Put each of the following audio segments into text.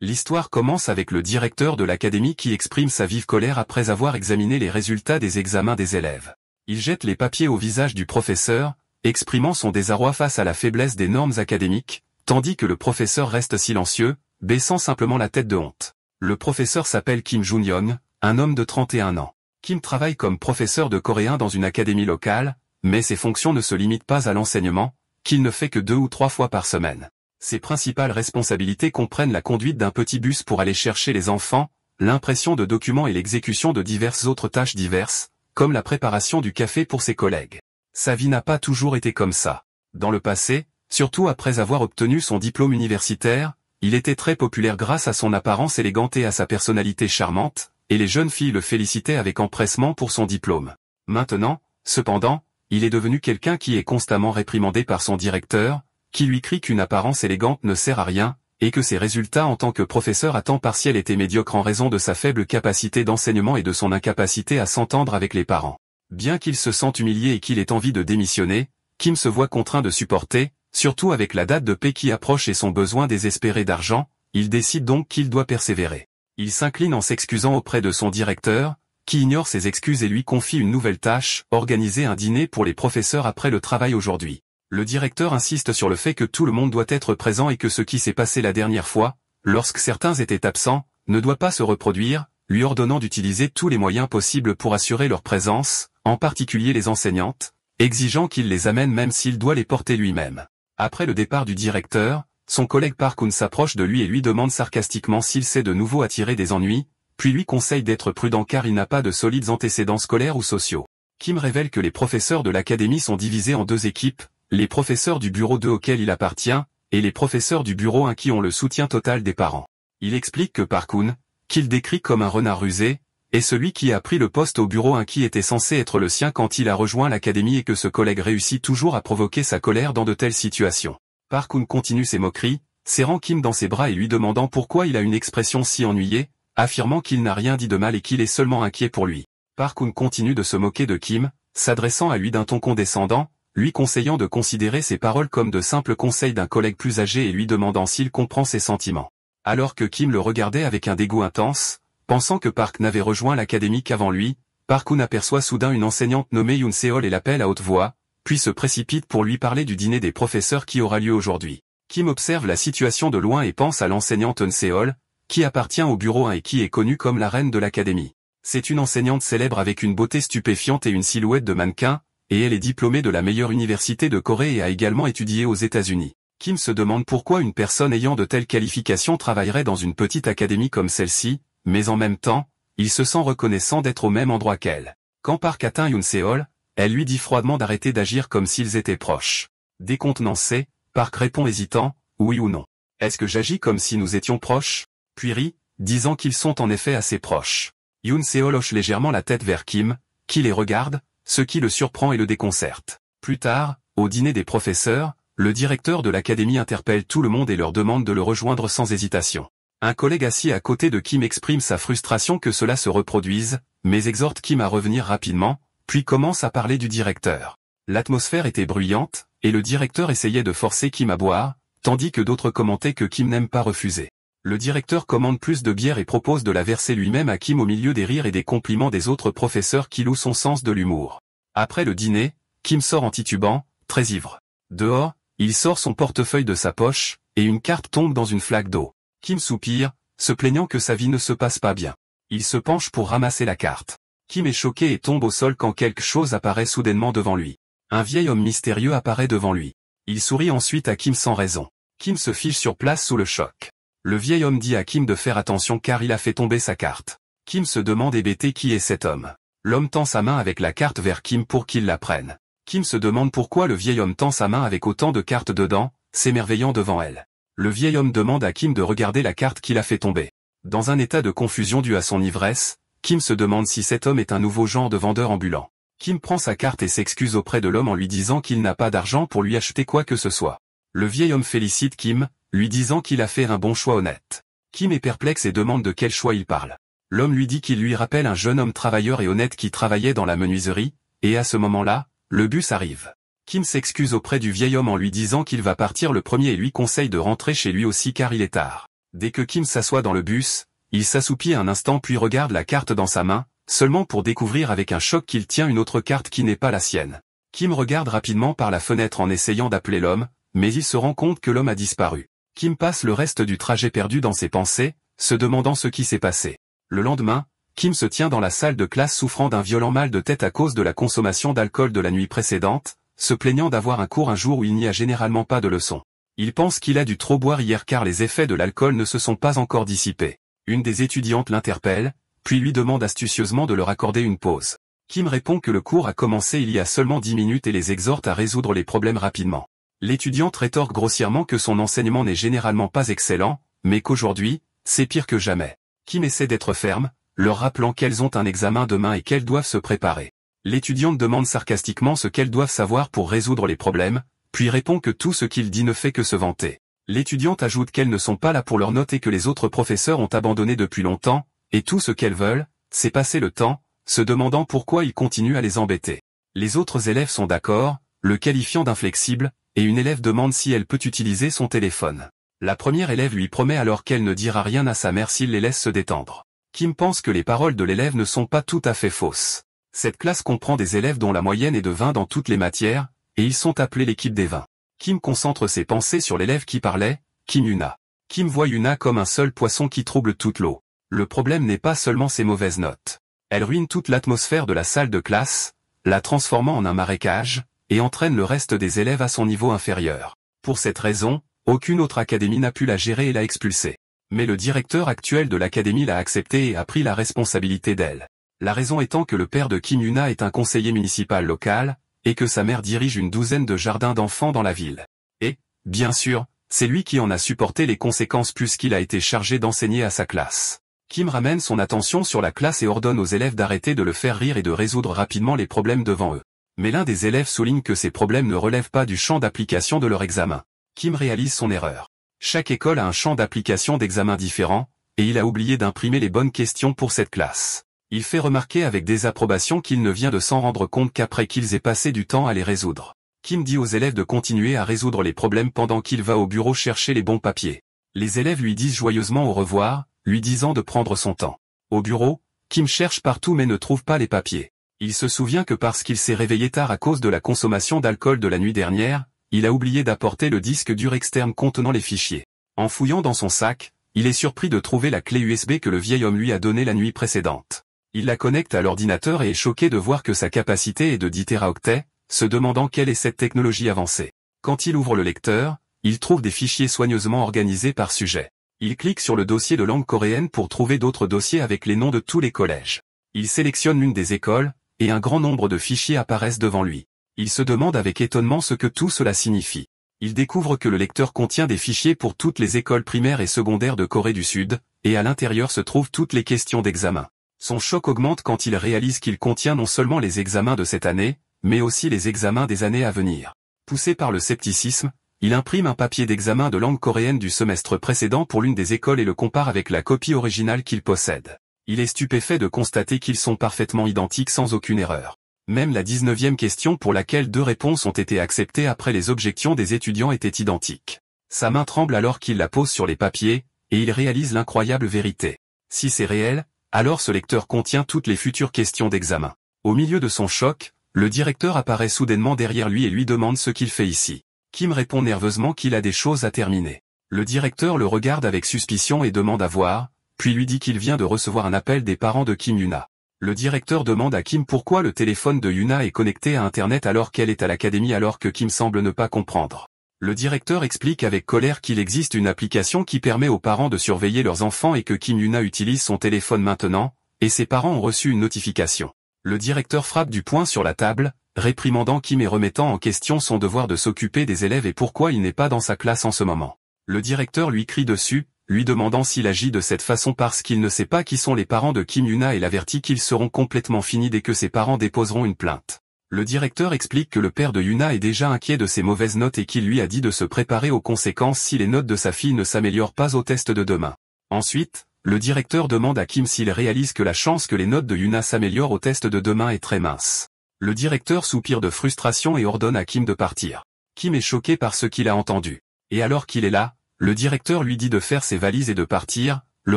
L'histoire commence avec le directeur de l'académie qui exprime sa vive colère après avoir examiné les résultats des examens des élèves. Il jette les papiers au visage du professeur, exprimant son désarroi face à la faiblesse des normes académiques, tandis que le professeur reste silencieux, baissant simplement la tête de honte. Le professeur s'appelle Kim Jun-young, un homme de 31 ans. Kim travaille comme professeur de coréen dans une académie locale, mais ses fonctions ne se limitent pas à l'enseignement, qu'il ne fait que 2 ou 3 fois par semaine. Ses principales responsabilités comprennent la conduite d'un petit bus pour aller chercher les enfants, l'impression de documents et l'exécution de diverses autres tâches diverses, comme la préparation du café pour ses collègues. Sa vie n'a pas toujours été comme ça. Dans le passé, surtout après avoir obtenu son diplôme universitaire, il était très populaire grâce à son apparence élégante et à sa personnalité charmante, et les jeunes filles le félicitaient avec empressement pour son diplôme. Maintenant, cependant, il est devenu quelqu'un qui est constamment réprimandé par son directeur, qui lui crie qu'une apparence élégante ne sert à rien, et que ses résultats en tant que professeur à temps partiel étaient médiocres en raison de sa faible capacité d'enseignement et de son incapacité à s'entendre avec les parents. Bien qu'il se sente humilié et qu'il ait envie de démissionner, Kim se voit contraint de supporter, surtout avec la date de paie qui approche et son besoin désespéré d'argent, il décide donc qu'il doit persévérer. Il s'incline en s'excusant auprès de son directeur, qui ignore ses excuses et lui confie une nouvelle tâche, organiser un dîner pour les professeurs après le travail aujourd'hui. Le directeur insiste sur le fait que tout le monde doit être présent et que ce qui s'est passé la dernière fois, lorsque certains étaient absents, ne doit pas se reproduire, lui ordonnant d'utiliser tous les moyens possibles pour assurer leur présence, en particulier les enseignantes, exigeant qu'il les amène même s'il doit les porter lui-même. Après le départ du directeur, son collègue Park Hoon s'approche de lui et lui demande sarcastiquement s'il sait de nouveau attirer des ennuis, puis lui conseille d'être prudent car il n'a pas de solides antécédents scolaires ou sociaux. Kim révèle que les professeurs de l'académie sont divisés en 2 équipes, les professeurs du bureau 2 auquel il appartient, et les professeurs du bureau 1 qui ont le soutien total des parents. Il explique que Park Hoon, qu'il décrit comme un renard rusé, est celui qui a pris le poste au bureau 1 qui était censé être le sien quand il a rejoint l'académie et que ce collègue réussit toujours à provoquer sa colère dans de telles situations. Park Hoon continue ses moqueries, serrant Kim dans ses bras et lui demandant pourquoi il a une expression si ennuyée, affirmant qu'il n'a rien dit de mal et qu'il est seulement inquiet pour lui. Park Hoon continue de se moquer de Kim, s'adressant à lui d'un ton condescendant, lui conseillant de considérer ses paroles comme de simples conseils d'un collègue plus âgé et lui demandant s'il comprend ses sentiments. Alors que Kim le regardait avec un dégoût intense, pensant que Park n'avait rejoint l'académie qu'avant lui, Park Hoon aperçoit soudain une enseignante nommée Yoon Seol et l'appelle à haute voix, puis se précipite pour lui parler du dîner des professeurs qui aura lieu aujourd'hui. Kim observe la situation de loin et pense à l'enseignante Yoon Seol, qui appartient au bureau 1 et qui est connue comme la reine de l'académie. C'est une enseignante célèbre avec une beauté stupéfiante et une silhouette de mannequin, et elle est diplômée de la meilleure université de Corée et a également étudié aux États-Unis. Kim se demande pourquoi une personne ayant de telles qualifications travaillerait dans une petite académie comme celle-ci, mais en même temps, il se sent reconnaissant d'être au même endroit qu'elle. Quand Park atteint Yoon Seol, elle lui dit froidement d'arrêter d'agir comme s'ils étaient proches. Décontenancé, Park répond hésitant, oui ou non. Est-ce que j'agis comme si nous étions proches? Puis rit, disant qu'ils sont en effet assez proches. Yoon Seol hoche légèrement la tête vers Kim, qui les regarde, ce qui le surprend et le déconcerte. Plus tard, au dîner des professeurs, le directeur de l'académie interpelle tout le monde et leur demande de le rejoindre sans hésitation. Un collègue assis à côté de Kim exprime sa frustration que cela se reproduise, mais exhorte Kim à revenir rapidement, puis commence à parler du directeur. L'atmosphère était bruyante, et le directeur essayait de forcer Kim à boire, tandis que d'autres commentaient que Kim n'aime pas refuser. Le directeur commande plus de bière et propose de la verser lui-même à Kim au milieu des rires et des compliments des autres professeurs qui louent son sens de l'humour. Après le dîner, Kim sort en titubant, très ivre. Dehors, il sort son portefeuille de sa poche, et une carte tombe dans une flaque d'eau. Kim soupire, se plaignant que sa vie ne se passe pas bien. Il se penche pour ramasser la carte. Kim est choqué et tombe au sol quand quelque chose apparaît soudainement devant lui. Un vieil homme mystérieux apparaît devant lui. Il sourit ensuite à Kim sans raison. Kim se fige sur place sous le choc. Le vieil homme dit à Kim de faire attention car il a fait tomber sa carte. Kim se demande hébété qui est cet homme. L'homme tend sa main avec la carte vers Kim pour qu'il la prenne. Kim se demande pourquoi le vieil homme tend sa main avec autant de cartes dedans, s'émerveillant devant elle. Le vieil homme demande à Kim de regarder la carte qu'il a fait tomber. Dans un état de confusion dû à son ivresse, Kim se demande si cet homme est un nouveau genre de vendeur ambulant. Kim prend sa carte et s'excuse auprès de l'homme en lui disant qu'il n'a pas d'argent pour lui acheter quoi que ce soit. Le vieil homme félicite Kim, lui disant qu'il a fait un bon choix honnête. Kim est perplexe et demande de quel choix il parle. L'homme lui dit qu'il lui rappelle un jeune homme travailleur et honnête qui travaillait dans la menuiserie, et à ce moment-là, le bus arrive. Kim s'excuse auprès du vieil homme en lui disant qu'il va partir le premier et lui conseille de rentrer chez lui aussi car il est tard. Dès que Kim s'assoit dans le bus, il s'assoupit un instant puis regarde la carte dans sa main, seulement pour découvrir avec un choc qu'il tient une autre carte qui n'est pas la sienne. Kim regarde rapidement par la fenêtre en essayant d'appeler l'homme, mais il se rend compte que l'homme a disparu. Kim passe le reste du trajet perdu dans ses pensées, se demandant ce qui s'est passé. Le lendemain, Kim se tient dans la salle de classe souffrant d'un violent mal de tête à cause de la consommation d'alcool de la nuit précédente, se plaignant d'avoir un cours un jour où il n'y a généralement pas de leçon. Il pense qu'il a dû trop boire hier car les effets de l'alcool ne se sont pas encore dissipés. Une des étudiantes l'interpelle, puis lui demande astucieusement de leur accorder une pause. Kim répond que le cours a commencé il y a seulement 10 minutes et les exhorte à résoudre les problèmes rapidement. L'étudiante rétorque grossièrement que son enseignement n'est généralement pas excellent, mais qu'aujourd'hui, c'est pire que jamais. Kim essaie d'être ferme, leur rappelant qu'elles ont un examen demain et qu'elles doivent se préparer. L'étudiante demande sarcastiquement ce qu'elles doivent savoir pour résoudre les problèmes, puis répond que tout ce qu'il dit ne fait que se vanter. L'étudiante ajoute qu'elles ne sont pas là pour leur note et que les autres professeurs ont abandonné depuis longtemps, et tout ce qu'elles veulent, c'est passer le temps, se demandant pourquoi ils continuent à les embêter. Les autres élèves sont d'accord, le qualifiant d'inflexible, et une élève demande si elle peut utiliser son téléphone. La première élève lui promet alors qu'elle ne dira rien à sa mère s'il les laisse se détendre. Kim pense que les paroles de l'élève ne sont pas tout à fait fausses. Cette classe comprend des élèves dont la moyenne est de 20 dans toutes les matières, et ils sont appelés l'équipe des 20. Kim concentre ses pensées sur l'élève qui parlait, Kim Yuna. Kim voit Yuna comme un seul poisson qui trouble toute l'eau. Le problème n'est pas seulement ses mauvaises notes. Elle ruine toute l'atmosphère de la salle de classe, la transformant en un marécage, et entraîne le reste des élèves à son niveau inférieur. Pour cette raison, aucune autre académie n'a pu la gérer et l'a expulsée. Mais le directeur actuel de l'académie l'a acceptée et a pris la responsabilité d'elle. La raison étant que le père de Kim Yuna est un conseiller municipal local, et que sa mère dirige une douzaine de jardins d'enfants dans la ville. Et, bien sûr, c'est lui qui en a supporté les conséquences puisqu'il a été chargé d'enseigner à sa classe. Kim ramène son attention sur la classe et ordonne aux élèves d'arrêter de le faire rire et de résoudre rapidement les problèmes devant eux. Mais l'un des élèves souligne que ces problèmes ne relèvent pas du champ d'application de leur examen. Kim réalise son erreur. Chaque école a un champ d'application d'examen différent, et il a oublié d'imprimer les bonnes questions pour cette classe. Il fait remarquer avec désapprobation qu'il ne vient de s'en rendre compte qu'après qu'ils aient passé du temps à les résoudre. Kim dit aux élèves de continuer à résoudre les problèmes pendant qu'il va au bureau chercher les bons papiers. Les élèves lui disent joyeusement au revoir, lui disant de prendre son temps. Au bureau, Kim cherche partout mais ne trouve pas les papiers. Il se souvient que parce qu'il s'est réveillé tard à cause de la consommation d'alcool de la nuit dernière, il a oublié d'apporter le disque dur externe contenant les fichiers. En fouillant dans son sac, il est surpris de trouver la clé USB que le vieil homme lui a donnée la nuit précédente. Il la connecte à l'ordinateur et est choqué de voir que sa capacité est de 10 téraoctets, se demandant quelle est cette technologie avancée. Quand il ouvre le lecteur, il trouve des fichiers soigneusement organisés par sujet. Il clique sur le dossier de langue coréenne pour trouver d'autres dossiers avec les noms de tous les collèges. Il sélectionne l'une des écoles, et un grand nombre de fichiers apparaissent devant lui. Il se demande avec étonnement ce que tout cela signifie. Il découvre que le lecteur contient des fichiers pour toutes les écoles primaires et secondaires de Corée du Sud, et à l'intérieur se trouvent toutes les questions d'examen. Son choc augmente quand il réalise qu'il contient non seulement les examens de cette année, mais aussi les examens des années à venir. Poussé par le scepticisme, il imprime un papier d'examen de langue coréenne du semestre précédent pour l'une des écoles et le compare avec la copie originale qu'il possède. Il est stupéfait de constater qu'ils sont parfaitement identiques sans aucune erreur. Même la 19e question pour laquelle 2 réponses ont été acceptées après les objections des étudiants était identique. Sa main tremble alors qu'il la pose sur les papiers, et il réalise l'incroyable vérité. Si c'est réel, alors ce lecteur contient toutes les futures questions d'examen. Au milieu de son choc, le directeur apparaît soudainement derrière lui et lui demande ce qu'il fait ici. Kim répond nerveusement qu'il a des choses à terminer. Le directeur le regarde avec suspicion et demande à voir, puis lui dit qu'il vient de recevoir un appel des parents de Kim Yuna. Le directeur demande à Kim pourquoi le téléphone de Yuna est connecté à Internet alors qu'elle est à l'académie alors que Kim semble ne pas comprendre. Le directeur explique avec colère qu'il existe une application qui permet aux parents de surveiller leurs enfants et que Kim Yuna utilise son téléphone maintenant, et ses parents ont reçu une notification. Le directeur frappe du poing sur la table, réprimandant Kim et remettant en question son devoir de s'occuper des élèves et pourquoi il n'est pas dans sa classe en ce moment. Le directeur lui crie dessus, lui demandant s'il agit de cette façon parce qu'il ne sait pas qui sont les parents de Kim Yuna et l'avertit qu'ils seront complètement finis dès que ses parents déposeront une plainte. Le directeur explique que le père de Yuna est déjà inquiet de ses mauvaises notes et qu'il lui a dit de se préparer aux conséquences si les notes de sa fille ne s'améliorent pas au test de demain. Ensuite, le directeur demande à Kim s'il réalise que la chance que les notes de Yuna s'améliorent au test de demain est très mince. Le directeur soupire de frustration et ordonne à Kim de partir. Kim est choqué par ce qu'il a entendu. Et alors qu'il est là, le directeur lui dit de faire ses valises et de partir, le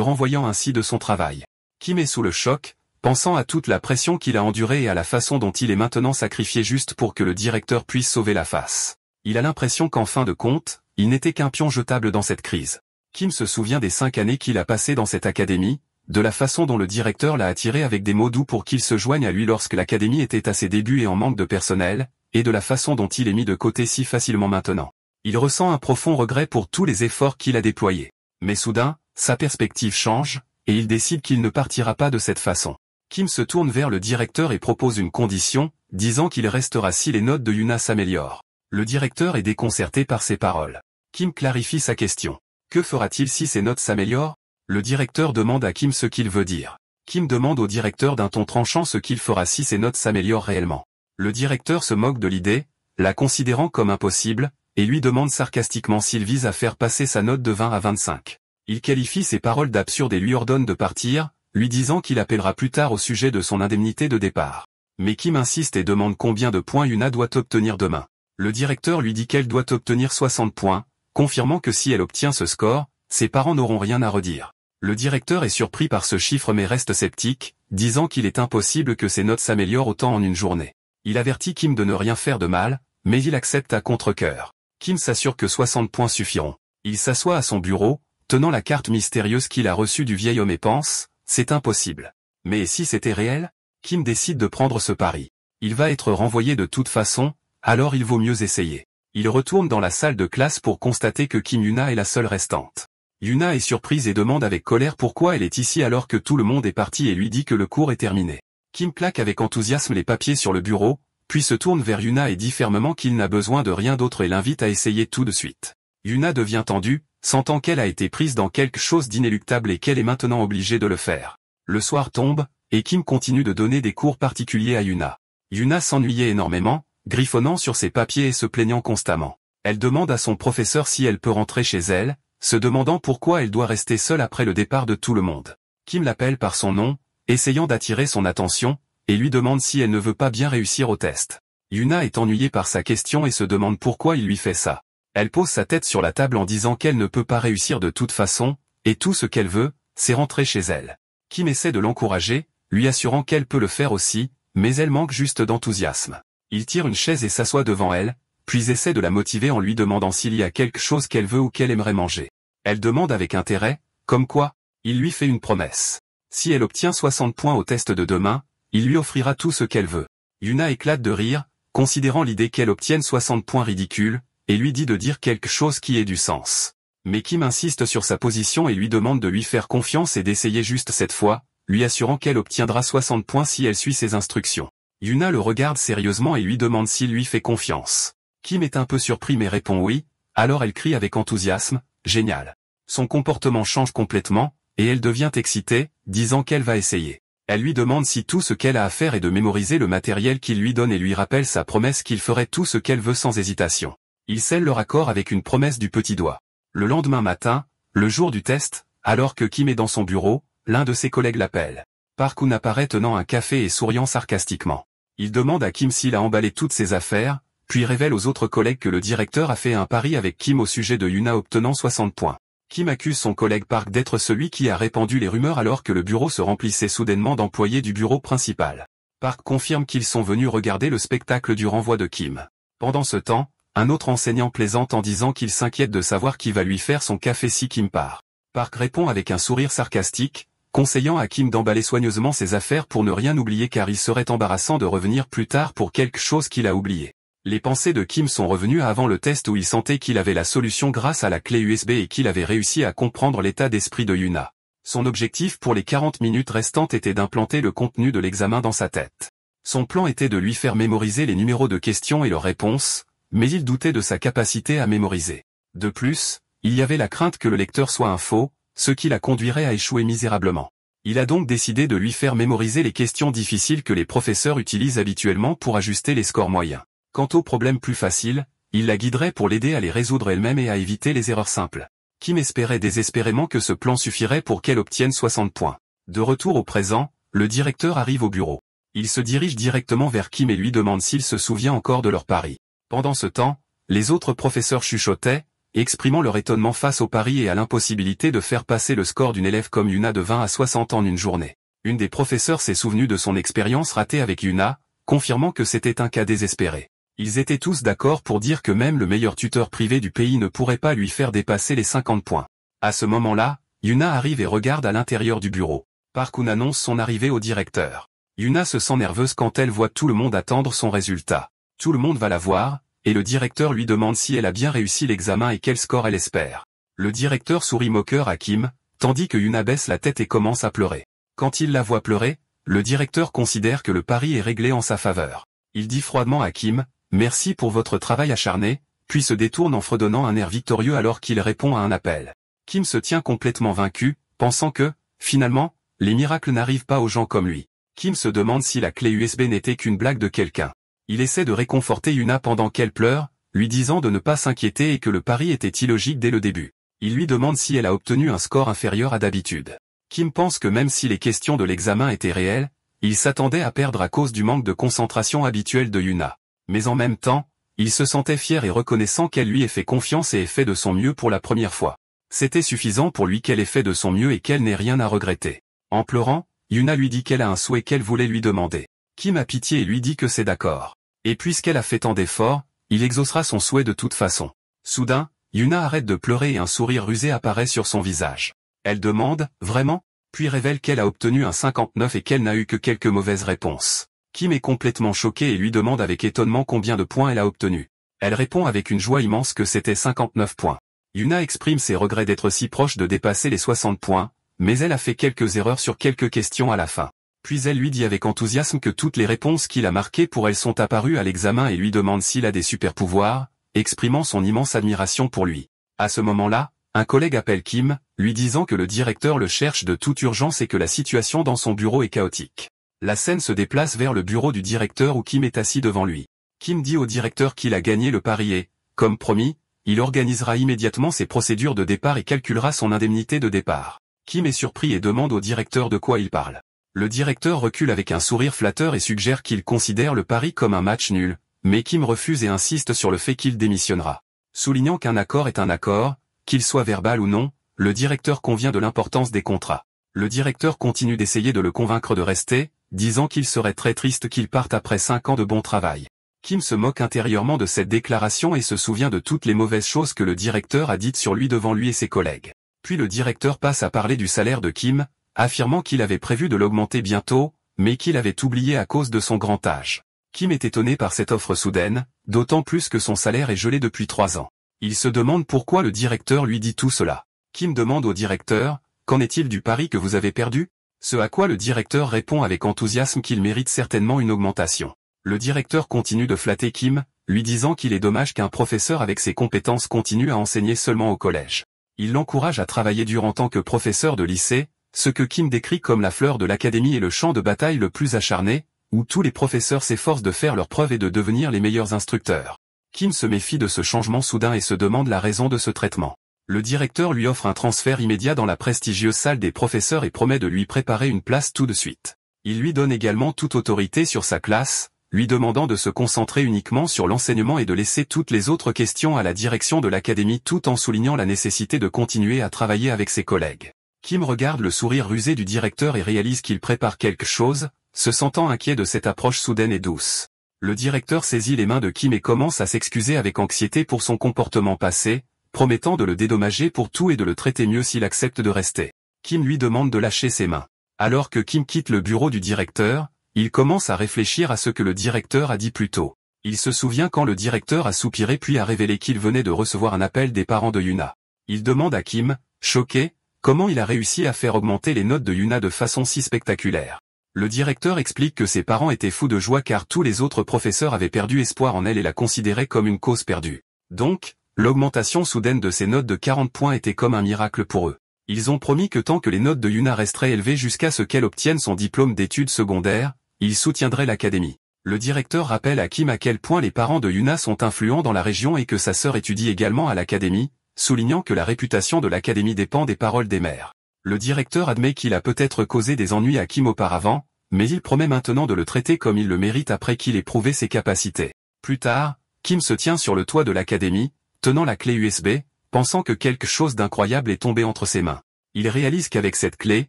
renvoyant ainsi de son travail. Kim est sous le choc, pensant à toute la pression qu'il a endurée et à la façon dont il est maintenant sacrifié juste pour que le directeur puisse sauver la face. Il a l'impression qu'en fin de compte, il n'était qu'un pion jetable dans cette crise. Kim se souvient des 5 années qu'il a passées dans cette académie, de la façon dont le directeur l'a attiré avec des mots doux pour qu'il se joigne à lui lorsque l'académie était à ses débuts et en manque de personnel, et de la façon dont il est mis de côté si facilement maintenant. Il ressent un profond regret pour tous les efforts qu'il a déployés. Mais soudain, sa perspective change, et il décide qu'il ne partira pas de cette façon. Kim se tourne vers le directeur et propose une condition, disant qu'il restera si les notes de Yuna s'améliorent. Le directeur est déconcerté par ces paroles. Kim clarifie sa question. Que fera-t-il si ses notes s'améliorent? Le directeur demande à Kim ce qu'il veut dire. Kim demande au directeur d'un ton tranchant ce qu'il fera si ses notes s'améliorent réellement. Le directeur se moque de l'idée, la considérant comme impossible, et lui demande sarcastiquement s'il vise à faire passer sa note de 20 à 25. Il qualifie ces paroles d'absurdes et lui ordonne de partir, lui disant qu'il appellera plus tard au sujet de son indemnité de départ. Mais Kim insiste et demande combien de points Yuna doit obtenir demain. Le directeur lui dit qu'elle doit obtenir 60 points, confirmant que si elle obtient ce score, ses parents n'auront rien à redire. Le directeur est surpris par ce chiffre mais reste sceptique, disant qu'il est impossible que ses notes s'améliorent autant en une journée. Il avertit Kim de ne rien faire de mal, mais il accepte à contre-cœur. Kim s'assure que 60 points suffiront. Il s'assoit à son bureau, tenant la carte mystérieuse qu'il a reçue du vieil homme et pense, c'est impossible. Mais si c'était réel? Kim décide de prendre ce pari. Il va être renvoyé de toute façon, alors il vaut mieux essayer. Il retourne dans la salle de classe pour constater que Kim Yuna est la seule restante. Yuna est surprise et demande avec colère pourquoi elle est ici alors que tout le monde est parti et lui dit que le cours est terminé. Kim plaque avec enthousiasme les papiers sur le bureau, puis se tourne vers Yuna et dit fermement qu'il n'a besoin de rien d'autre et l'invite à essayer tout de suite. Yuna devient tendue, sentant qu'elle a été prise dans quelque chose d'inéluctable et qu'elle est maintenant obligée de le faire. Le soir tombe, et Kim continue de donner des cours particuliers à Yuna. Yuna s'ennuyait énormément, griffonnant sur ses papiers et se plaignant constamment. Elle demande à son professeur si elle peut rentrer chez elle, se demandant pourquoi elle doit rester seule après le départ de tout le monde. Kim l'appelle par son nom, essayant d'attirer son attention, et lui demande si elle ne veut pas bien réussir au test. Yuna est ennuyée par sa question et se demande pourquoi il lui fait ça. Elle pose sa tête sur la table en disant qu'elle ne peut pas réussir de toute façon, et tout ce qu'elle veut, c'est rentrer chez elle. Kim essaie de l'encourager, lui assurant qu'elle peut le faire aussi, mais elle manque juste d'enthousiasme. Il tire une chaise et s'assoit devant elle, puis essaie de la motiver en lui demandant s'il y a quelque chose qu'elle veut ou qu'elle aimerait manger. Elle demande avec intérêt, comme quoi, il lui fait une promesse. Si elle obtient 60 points au test de demain, il lui offrira tout ce qu'elle veut. Yuna éclate de rire, considérant l'idée qu'elle obtienne 60 points ridicule, et lui dit de dire quelque chose qui ait du sens. Mais Kim insiste sur sa position et lui demande de lui faire confiance et d'essayer juste cette fois, lui assurant qu'elle obtiendra 60 points si elle suit ses instructions. Yuna le regarde sérieusement et lui demande s'il lui fait confiance. Kim est un peu surpris mais répond oui, alors elle crie avec enthousiasme, génial. Son comportement change complètement, et elle devient excitée, disant qu'elle va essayer. Elle lui demande si tout ce qu'elle a à faire est de mémoriser le matériel qu'il lui donne et lui rappelle sa promesse qu'il ferait tout ce qu'elle veut sans hésitation. Il scelle leur accord avec une promesse du petit doigt. Le lendemain matin, le jour du test, alors que Kim est dans son bureau, l'un de ses collègues l'appelle. Park Hoon apparaît tenant un café et souriant sarcastiquement. Il demande à Kim s'il a emballé toutes ses affaires, puis révèle aux autres collègues que le directeur a fait un pari avec Kim au sujet de Yuna obtenant 60 points. Kim accuse son collègue Park d'être celui qui a répandu les rumeurs alors que le bureau se remplissait soudainement d'employés du bureau principal. Park confirme qu'ils sont venus regarder le spectacle du renvoi de Kim. Pendant ce temps, un autre enseignant plaisante en disant qu'il s'inquiète de savoir qui va lui faire son café si Kim part. Park répond avec un sourire sarcastique, conseillant à Kim d'emballer soigneusement ses affaires pour ne rien oublier car il serait embarrassant de revenir plus tard pour quelque chose qu'il a oublié. Les pensées de Kim sont revenues avant le test où il sentait qu'il avait la solution grâce à la clé USB et qu'il avait réussi à comprendre l'état d'esprit de Yuna. Son objectif pour les 40 minutes restantes était d'implanter le contenu de l'examen dans sa tête. Son plan était de lui faire mémoriser les numéros de questions et leurs réponses, mais il doutait de sa capacité à mémoriser. De plus, il y avait la crainte que le lecteur soit un faux, ce qui la conduirait à échouer misérablement. Il a donc décidé de lui faire mémoriser les questions difficiles que les professeurs utilisent habituellement pour ajuster les scores moyens. Quant aux problèmes plus faciles, il la guiderait pour l'aider à les résoudre elle-même et à éviter les erreurs simples. Kim espérait désespérément que ce plan suffirait pour qu'elle obtienne 60 points. De retour au présent, le directeur arrive au bureau. Il se dirige directement vers Kim et lui demande s'il se souvient encore de leur pari. Pendant ce temps, les autres professeurs chuchotaient, exprimant leur étonnement face au pari et à l'impossibilité de faire passer le score d'une élève comme Yuna de 20 à 60 en une journée. Une des professeurs s'est souvenue de son expérience ratée avec Yuna, confirmant que c'était un cas désespéré. Ils étaet tous d'accord pour dire que même le meilleur tuteur privé du pays ne pourrait pas lui faire dépasser les 50 points. À ce moment-là, Yuna arrive et regarde à l'intérieur du bureau. Park-Hoon annonce son arrivée au directeur. Yuna se sent nerveuse quand elle voit tout le monde attendre son résultat. Tout le monde va la voir, et le directeur lui demande si elle a bien réussi l'examen et quel score elle espère. Le directeur sourit moqueur à Kim, tandis que Yuna baisse la tête et commence à pleurer. Quand il la voit pleurer, le directeur considère que le pari est réglé en sa faveur. Il dit froidement à Kim, « Merci pour votre travail acharné », puis se détourne en fredonnant un air victorieux alors qu'il répond à un appel. Kim se tient complètement vaincu, pensant que, finalement, les miracles n'arrivent pas aux gens comme lui. Kim se demande si la clé USB n'était qu'une blague de quelqu'un. Il essaie de réconforter Yuna pendant qu'elle pleure, lui disant de ne pas s'inquiéter et que le pari était illogique dès le début. Il lui demande si elle a obtenu un score inférieur à d'habitude. Kim pense que même si les questions de l'examen étaient réelles, il s'attendait à perdre à cause du manque de concentration habituel de Yuna. Mais en même temps, il se sentait fier et reconnaissant qu'elle lui ait fait confiance et ait fait de son mieux pour la première fois. C'était suffisant pour lui qu'elle ait fait de son mieux et qu'elle n'ait rien à regretter. En pleurant, Yuna lui dit qu'elle a un souhait qu'elle voulait lui demander. Kim a pitié et lui dit que c'est d'accord. Et puisqu'elle a fait tant d'efforts, il exaucera son souhait de toute façon. Soudain, Yuna arrête de pleurer et un sourire rusé apparaît sur son visage. Elle demande, « Vraiment ?» puis révèle qu'elle a obtenu un 59 et qu'elle n'a eu que quelques mauvaises réponses. Kim est complètement choquée et lui demande avec étonnement combien de points elle a obtenu. Elle répond avec une joie immense que c'était 59 points. Yuna exprime ses regrets d'être si proche de dépasser les 60 points, mais elle a fait quelques erreurs sur quelques questions à la fin. Puis elle lui dit avec enthousiasme que toutes les réponses qu'il a marquées pour elle sont apparues à l'examen et lui demande s'il a des super-pouvoirs, exprimant son immense admiration pour lui. À ce moment-là, un collègue appelle Kim, lui disant que le directeur le cherche de toute urgence et que la situation dans son bureau est chaotique. La scène se déplace vers le bureau du directeur où Kim est assis devant lui. Kim dit au directeur qu'il a gagné le pari et, comme promis, il organisera immédiatement ses procédures de départ et calculera son indemnité de départ. Kim est surpris et demande au directeur de quoi il parle. Le directeur recule avec un sourire flatteur et suggère qu'il considère le pari comme un match nul, mais Kim refuse et insiste sur le fait qu'il démissionnera. Soulignant qu'un accord est un accord, qu'il soit verbal ou non, le directeur convient de l'importance des contrats. Le directeur continue d'essayer de le convaincre de rester, disant qu'il serait très triste qu'il parte après 5 ans de bon travail. Kim se moque intérieurement de cette déclaration et se souvient de toutes les mauvaises choses que le directeur a dites sur lui devant lui et ses collègues. Puis le directeur passe à parler du salaire de Kim, affirmant qu'il avait prévu de l'augmenter bientôt, mais qu'il avait oublié à cause de son grand âge. Kim est étonné par cette offre soudaine, d'autant plus que son salaire est gelé depuis 3 ans. Il se demande pourquoi le directeur lui dit tout cela. Kim demande au directeur, « Qu'en est-il du pari que vous avez perdu ?» Ce à quoi le directeur répond avec enthousiasme qu'il mérite certainement une augmentation. Le directeur continue de flatter Kim, lui disant qu'il est dommage qu'un professeur avec ses compétences continue à enseigner seulement au collège. Il l'encourage à travailler dur en tant que professeur de lycée, ce que Kim décrit comme la fleur de l'académie et le champ de bataille le plus acharné, où tous les professeurs s'efforcent de faire leurs preuves et de devenir les meilleurs instructeurs. Kim se méfie de ce changement soudain et se demande la raison de ce traitement. Le directeur lui offre un transfert immédiat dans la prestigieuse salle des professeurs et promet de lui préparer une place tout de suite. Il lui donne également toute autorité sur sa classe, lui demandant de se concentrer uniquement sur l'enseignement et de laisser toutes les autres questions à la direction de l'académie tout en soulignant la nécessité de continuer à travailler avec ses collègues. Kim regarde le sourire rusé du directeur et réalise qu'il prépare quelque chose, se sentant inquiet de cette approche soudaine et douce. Le directeur saisit les mains de Kim et commence à s'excuser avec anxiété pour son comportement passé, promettant de le dédommager pour tout et de le traiter mieux s'il accepte de rester. Kim lui demande de lâcher ses mains. Alors que Kim quitte le bureau du directeur, il commence à réfléchir à ce que le directeur a dit plus tôt. Il se souvient quand le directeur a soupiré puis a révélé qu'il venait de recevoir un appel des parents de Yuna. Il demande à Kim, choqué, comment il a réussi à faire augmenter les notes de Yuna de façon si spectaculaire. Le directeur explique que ses parents étaient fous de joie car tous les autres professeurs avaient perdu espoir en elle et la considéraient comme une cause perdue. Donc, l'augmentation soudaine de ses notes de 40 points était comme un miracle pour eux. Ils ont promis que tant que les notes de Yuna resteraient élevées jusqu'à ce qu'elle obtienne son diplôme d'études secondaires, ils soutiendraient l'académie. Le directeur rappelle à Kim à quel point les parents de Yuna sont influents dans la région et que sa sœur étudie également à l'académie, soulignant que la réputation de l'académie dépend des paroles des mères. Le directeur admet qu'il a peut-être causé des ennuis à Kim auparavant, mais il promet maintenant de le traiter comme il le mérite après qu'il ait prouvé ses capacités. Plus tard, Kim se tient sur le toit de l'académie, tenant la clé USB, pensant que quelque chose d'incroyable est tombé entre ses mains. Il réalise qu'avec cette clé,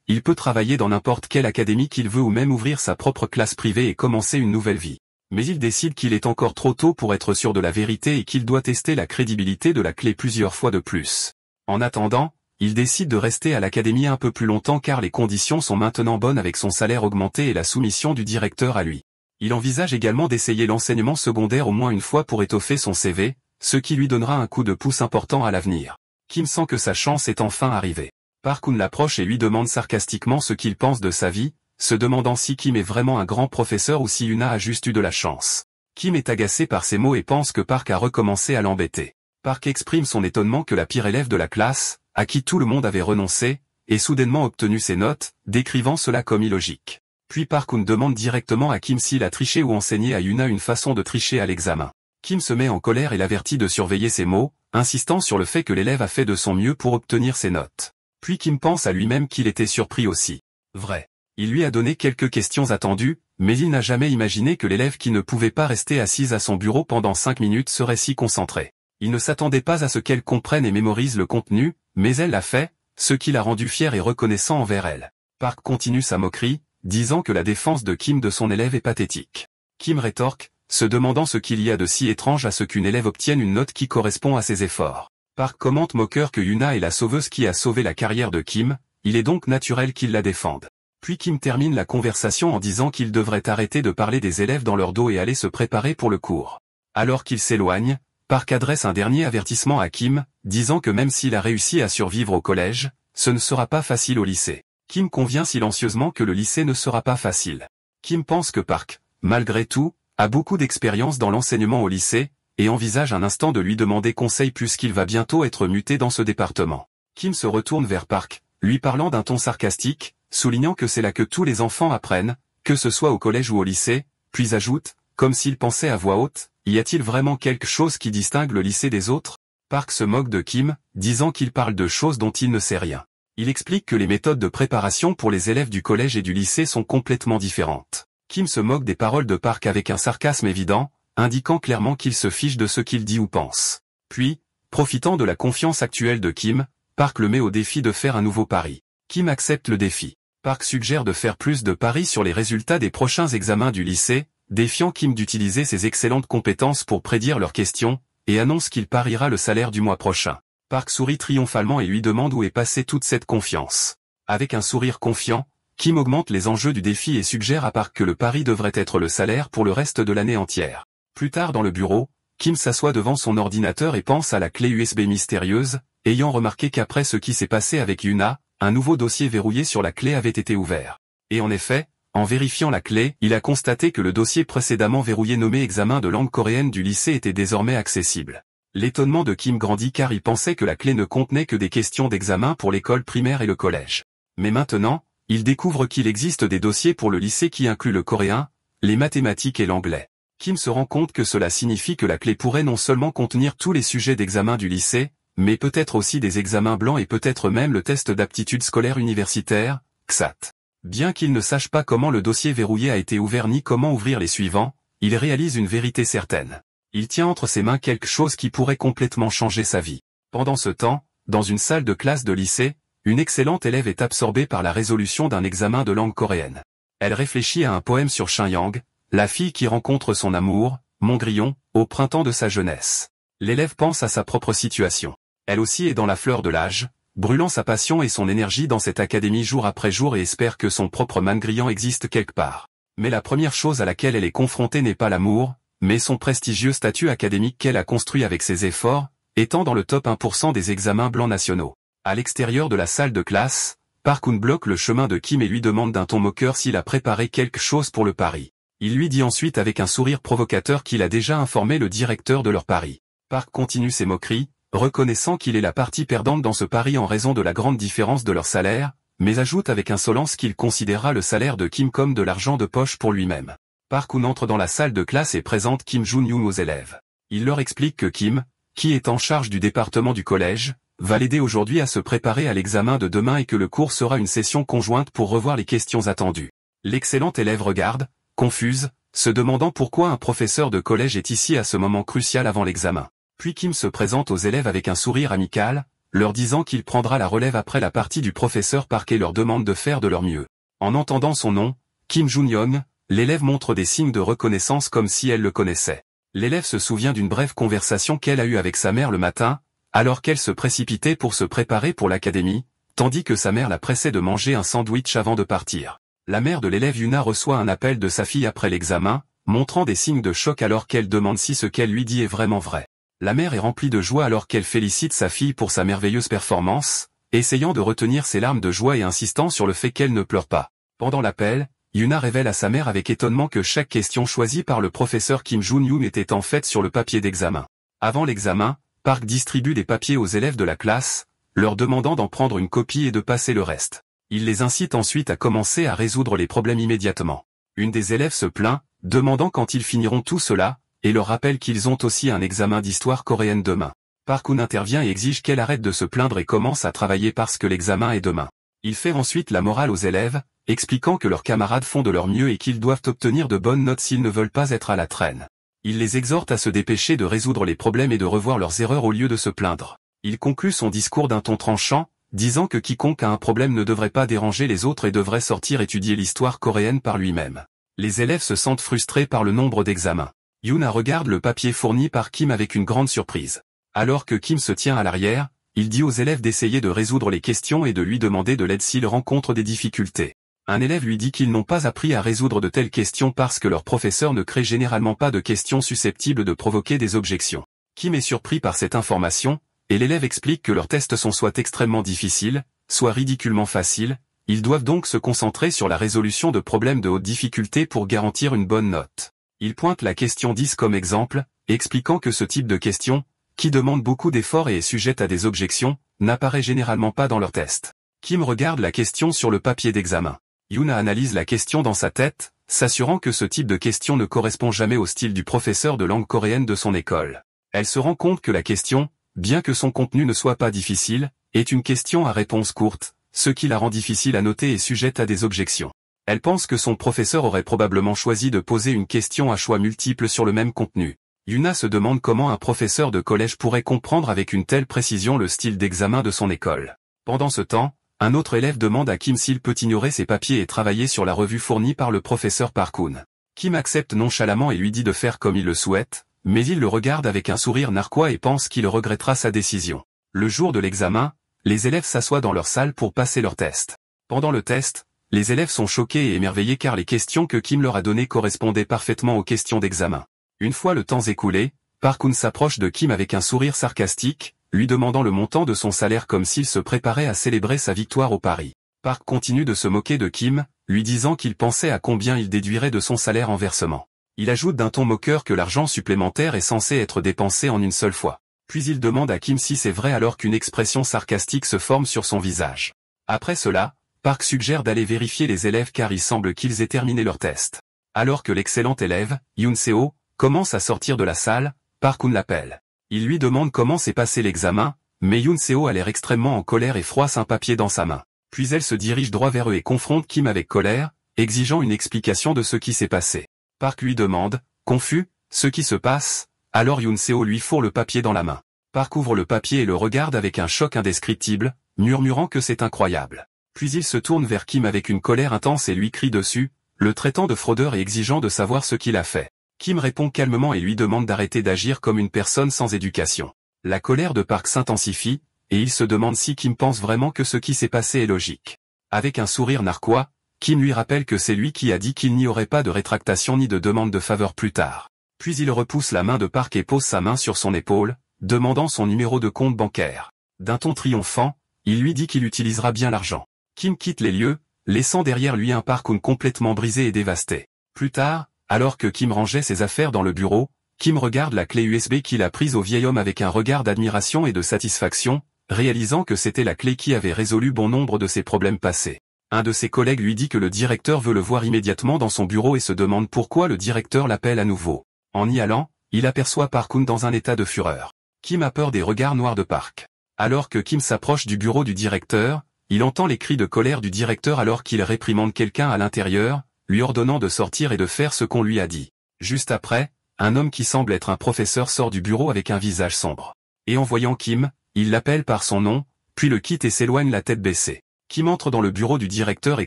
il peut travailler dans n'importe quelle académie qu'il veut ou même ouvrir sa propre classe privée et commencer une nouvelle vie. Mais il décide qu'il est encore trop tôt pour être sûr de la vérité et qu'il doit tester la crédibilité de la clé plusieurs fois de plus. En attendant, il décide de rester à l'académie un peu plus longtemps car les conditions sont maintenant bonnes avec son salaire augmenté et la soumission du directeur à lui. Il envisage également d'essayer l'enseignement secondaire au moins une fois pour étoffer son CV, ce qui lui donnera un coup de pouce important à l'avenir. Kim sent que sa chance est enfin arrivée. Park Hoon l'approche et lui demande sarcastiquement ce qu'il pense de sa vie, se demandant si Kim est vraiment un grand professeur ou si Yuna a juste eu de la chance. Kim est agacé par ces mots et pense que Park a recommencé à l'embêter. Park exprime son étonnement que la pire élève de la classe, à qui tout le monde avait renoncé, ait soudainement obtenu ses notes, décrivant cela comme illogique. Puis Park Hoon demande directement à Kim s'il a triché ou enseigné à Yuna une façon de tricher à l'examen. Kim se met en colère et l'avertit de surveiller ses mots, insistant sur le fait que l'élève a fait de son mieux pour obtenir ses notes. Puis Kim pense à lui-même qu'il était surpris aussi. Vrai. Il lui a donné quelques questions attendues, mais il n'a jamais imaginé que l'élève qui ne pouvait pas rester assise à son bureau pendant 5 minutes serait si concentrée. Il ne s'attendait pas à ce qu'elle comprenne et mémorise le contenu, mais elle l'a fait, ce qui l'a rendu fier et reconnaissant envers elle. Park continue sa moquerie, disant que la défense de Kim de son élève est pathétique. Kim rétorque, se demandant ce qu'il y a de si étrange à ce qu'une élève obtienne une note qui correspond à ses efforts. Park commente moqueur que Yuna est la sauveuse qui a sauvé la carrière de Kim, il est donc naturel qu'il la défende. Puis Kim termine la conversation en disant qu'il devrait arrêter de parler des élèves dans leur dos et aller se préparer pour le cours. Alors qu'il s'éloigne, Park adresse un dernier avertissement à Kim, disant que même s'il a réussi à survivre au collège, ce ne sera pas facile au lycée. Kim convient silencieusement que le lycée ne sera pas facile. Kim pense que Park, malgré tout, a beaucoup d'expérience dans l'enseignement au lycée, et envisage un instant de lui demander conseil puisqu'il va bientôt être muté dans ce département. Kim se retourne vers Park, lui parlant d'un ton sarcastique, soulignant que c'est là que tous les enfants apprennent, que ce soit au collège ou au lycée, puis ajoute, comme s'il pensait à voix haute, y a-t-il vraiment quelque chose qui distingue le lycée des autres? Park se moque de Kim, disant qu'il parle de choses dont il ne sait rien. Il explique que les méthodes de préparation pour les élèves du collège et du lycée sont complètement différentes. Kim se moque des paroles de Park avec un sarcasme évident, indiquant clairement qu'il se fiche de ce qu'il dit ou pense. Puis, profitant de la confiance actuelle de Kim, Park le met au défi de faire un nouveau pari. Kim accepte le défi. Park suggère de faire plus de paris sur les résultats des prochains examens du lycée, défiant Kim d'utiliser ses excellentes compétences pour prédire leurs questions, et annonce qu'il pariera le salaire du mois prochain. Park sourit triomphalement et lui demande où est passée toute cette confiance. Avec un sourire confiant, Kim augmente les enjeux du défi et suggère à Park que le pari devrait être le salaire pour le reste de l'année entière. Plus tard dans le bureau, Kim s'assoit devant son ordinateur et pense à la clé USB mystérieuse, ayant remarqué qu'après ce qui s'est passé avec Yuna, un nouveau dossier verrouillé sur la clé avait été ouvert. Et en effet, en vérifiant la clé, il a constaté que le dossier précédemment verrouillé nommé examen de langue coréenne du lycée était désormais accessible. L'étonnement de Kim grandit car il pensait que la clé ne contenait que des questions d'examen pour l'école primaire et le collège. Mais maintenant, il découvre qu'il existe des dossiers pour le lycée qui incluent le coréen, les mathématiques et l'anglais. Kim se rend compte que cela signifie que la clé pourrait non seulement contenir tous les sujets d'examen du lycée, mais peut-être aussi des examens blancs et peut-être même le test d'aptitude scolaire universitaire, CSAT. Bien qu'il ne sache pas comment le dossier verrouillé a été ouvert ni comment ouvrir les suivants, il réalise une vérité certaine. Il tient entre ses mains quelque chose qui pourrait complètement changer sa vie. Pendant ce temps, dans une salle de classe de lycée, une excellente élève est absorbée par la résolution d'un examen de langue coréenne. Elle réfléchit à un poème sur Shin-yang, la fille qui rencontre son amour, Mongrillon, au printemps de sa jeunesse. L'élève pense à sa propre situation. Elle aussi est dans la fleur de l'âge, brûlant sa passion et son énergie dans cette académie jour après jour et espère que son propre Mangrillan existe quelque part. Mais la première chose à laquelle elle est confrontée n'est pas l'amour, mais son prestigieux statut académique qu'elle a construit avec ses efforts, étant dans le top 1% des examens blancs nationaux. À l'extérieur de la salle de classe, Park Hoon bloque le chemin de Kim et lui demande d'un ton moqueur s'il a préparé quelque chose pour le pari. Il lui dit ensuite avec un sourire provocateur qu'il a déjà informé le directeur de leur pari. Park continue ses moqueries, reconnaissant qu'il est la partie perdante dans ce pari en raison de la grande différence de leur salaire, mais ajoute avec insolence qu'il considérera le salaire de Kim comme de l'argent de poche pour lui-même. Park Hoon entre dans la salle de classe et présente Kim Jun-young aux élèves. Il leur explique que Kim, qui est en charge du département du collège, va l'aider aujourd'hui à se préparer à l'examen de demain et que le cours sera une session conjointe pour revoir les questions attendues. L'excellente élève regarde, confuse, se demandant pourquoi un professeur de collège est ici à ce moment crucial avant l'examen. Puis Kim se présente aux élèves avec un sourire amical, leur disant qu'il prendra la relève après la partie du professeur Park et leur demande de faire de leur mieux. En entendant son nom, Kim Jun-young, l'élève montre des signes de reconnaissance comme si elle le connaissait. L'élève se souvient d'une brève conversation qu'elle a eue avec sa mère le matin, alors qu'elle se précipitait pour se préparer pour l'académie, tandis que sa mère la pressait de manger un sandwich avant de partir. La mère de l'élève Yuna reçoit un appel de sa fille après l'examen, montrant des signes de choc alors qu'elle demande si ce qu'elle lui dit est vraiment vrai. La mère est remplie de joie alors qu'elle félicite sa fille pour sa merveilleuse performance, essayant de retenir ses larmes de joie et insistant sur le fait qu'elle ne pleure pas. Pendant l'appel, Yuna révèle à sa mère avec étonnement que chaque question choisie par le professeur Kim Jun-young était en fait sur le papier d'examen. Avant l'examen, Park distribue les papiers aux élèves de la classe, leur demandant d'en prendre une copie et de passer le reste. Il les incite ensuite à commencer à résoudre les problèmes immédiatement. Une des élèves se plaint, demandant quand ils finiront tout cela, et leur rappelle qu'ils ont aussi un examen d'histoire coréenne demain. Park-hoon intervient et exige qu'elle arrête de se plaindre et commence à travailler parce que l'examen est demain. Il fait ensuite la morale aux élèves, expliquant que leurs camarades font de leur mieux et qu'ils doivent obtenir de bonnes notes s'ils ne veulent pas être à la traîne. Il les exhorte à se dépêcher de résoudre les problèmes et de revoir leurs erreurs au lieu de se plaindre. Il conclut son discours d'un ton tranchant, disant que quiconque a un problème ne devrait pas déranger les autres et devrait sortir étudier l'histoire coréenne par lui-même. Les élèves se sentent frustrés par le nombre d'examens. Yuna regarde le papier fourni par Kim avec une grande surprise. Alors que Kim se tient à l'arrière, il dit aux élèves d'essayer de résoudre les questions et de lui demander de l'aide s'ils rencontrent des difficultés. Un élève lui dit qu'ils n'ont pas appris à résoudre de telles questions parce que leur professeur ne crée généralement pas de questions susceptibles de provoquer des objections. Kim est surpris par cette information, et l'élève explique que leurs tests sont soit extrêmement difficiles, soit ridiculement faciles, ils doivent donc se concentrer sur la résolution de problèmes de haute difficulté pour garantir une bonne note. Il pointe la question 10 comme exemple, expliquant que ce type de question, qui demande beaucoup d'efforts et est sujette à des objections, n'apparaît généralement pas dans leurs tests. Kim regarde la question sur le papier d'examen. Yuna analyse la question dans sa tête, s'assurant que ce type de question ne correspond jamais au style du professeur de langue coréenne de son école. Elle se rend compte que la question, bien que son contenu ne soit pas difficile, est une question à réponse courte, ce qui la rend difficile à noter et sujette à des objections. Elle pense que son professeur aurait probablement choisi de poser une question à choix multiples sur le même contenu. Yuna se demande comment un professeur de collège pourrait comprendre avec une telle précision le style d'examen de son école. Pendant ce temps, un autre élève demande à Kim s'il peut ignorer ses papiers et travailler sur la revue fournie par le professeur Park-hoon. Kim accepte nonchalamment et lui dit de faire comme il le souhaite, mais il le regarde avec un sourire narquois et pense qu'il regrettera sa décision. Le jour de l'examen, les élèves s'assoient dans leur salle pour passer leur test. Pendant le test, les élèves sont choqués et émerveillés car les questions que Kim leur a données correspondaient parfaitement aux questions d'examen. Une fois le temps écoulé, Park-hoon s'approche de Kim avec un sourire sarcastique, lui demandant le montant de son salaire comme s'il se préparait à célébrer sa victoire au pari. Park continue de se moquer de Kim, lui disant qu'il pensait à combien il déduirait de son salaire en versement. Il ajoute d'un ton moqueur que l'argent supplémentaire est censé être dépensé en une seule fois. Puis il demande à Kim si c'est vrai alors qu'une expression sarcastique se forme sur son visage. Après cela, Park suggère d'aller vérifier les élèves car il semble qu'ils aient terminé leur test. Alors que l'excellent élève, Yoon Seo, commence à sortir de la salle, Park-hoon l'appelle. Il lui demande comment s'est passé l'examen, mais Yoon Seo a l'air extrêmement en colère et froisse un papier dans sa main. Puis elle se dirige droit vers eux et confronte Kim avec colère, exigeant une explication de ce qui s'est passé. Park lui demande, confus, ce qui se passe, alors Yoon Seo lui fourre le papier dans la main. Park ouvre le papier et le regarde avec un choc indescriptible, murmurant que c'est incroyable. Puis il se tourne vers Kim avec une colère intense et lui crie dessus, le traitant de fraudeur et exigeant de savoir ce qu'il a fait. Kim répond calmement et lui demande d'arrêter d'agir comme une personne sans éducation. La colère de Park s'intensifie, et il se demande si Kim pense vraiment que ce qui s'est passé est logique. Avec un sourire narquois, Kim lui rappelle que c'est lui qui a dit qu'il n'y aurait pas de rétractation ni de demande de faveur plus tard. Puis il repousse la main de Park et pose sa main sur son épaule, demandant son numéro de compte bancaire. D'un ton triomphant, il lui dit qu'il utilisera bien l'argent. Kim quitte les lieux, laissant derrière lui un Park-hoon complètement brisé et dévasté. Plus tard, alors que Kim rangeait ses affaires dans le bureau, Kim regarde la clé USB qu'il a prise au vieil homme avec un regard d'admiration et de satisfaction, réalisant que c'était la clé qui avait résolu bon nombre de ses problèmes passés. Un de ses collègues lui dit que le directeur veut le voir immédiatement dans son bureau et se demande pourquoi le directeur l'appelle à nouveau. En y allant, il aperçoit Park-hoon dans un état de fureur. Kim a peur des regards noirs de Park. Alors que Kim s'approche du bureau du directeur, il entend les cris de colère du directeur alors qu'il réprimande quelqu'un à l'intérieur, lui ordonnant de sortir et de faire ce qu'on lui a dit. Juste après, un homme qui semble être un professeur sort du bureau avec un visage sombre. Et en voyant Kim, il l'appelle par son nom, puis le quitte et s'éloigne la tête baissée. Kim entre dans le bureau du directeur et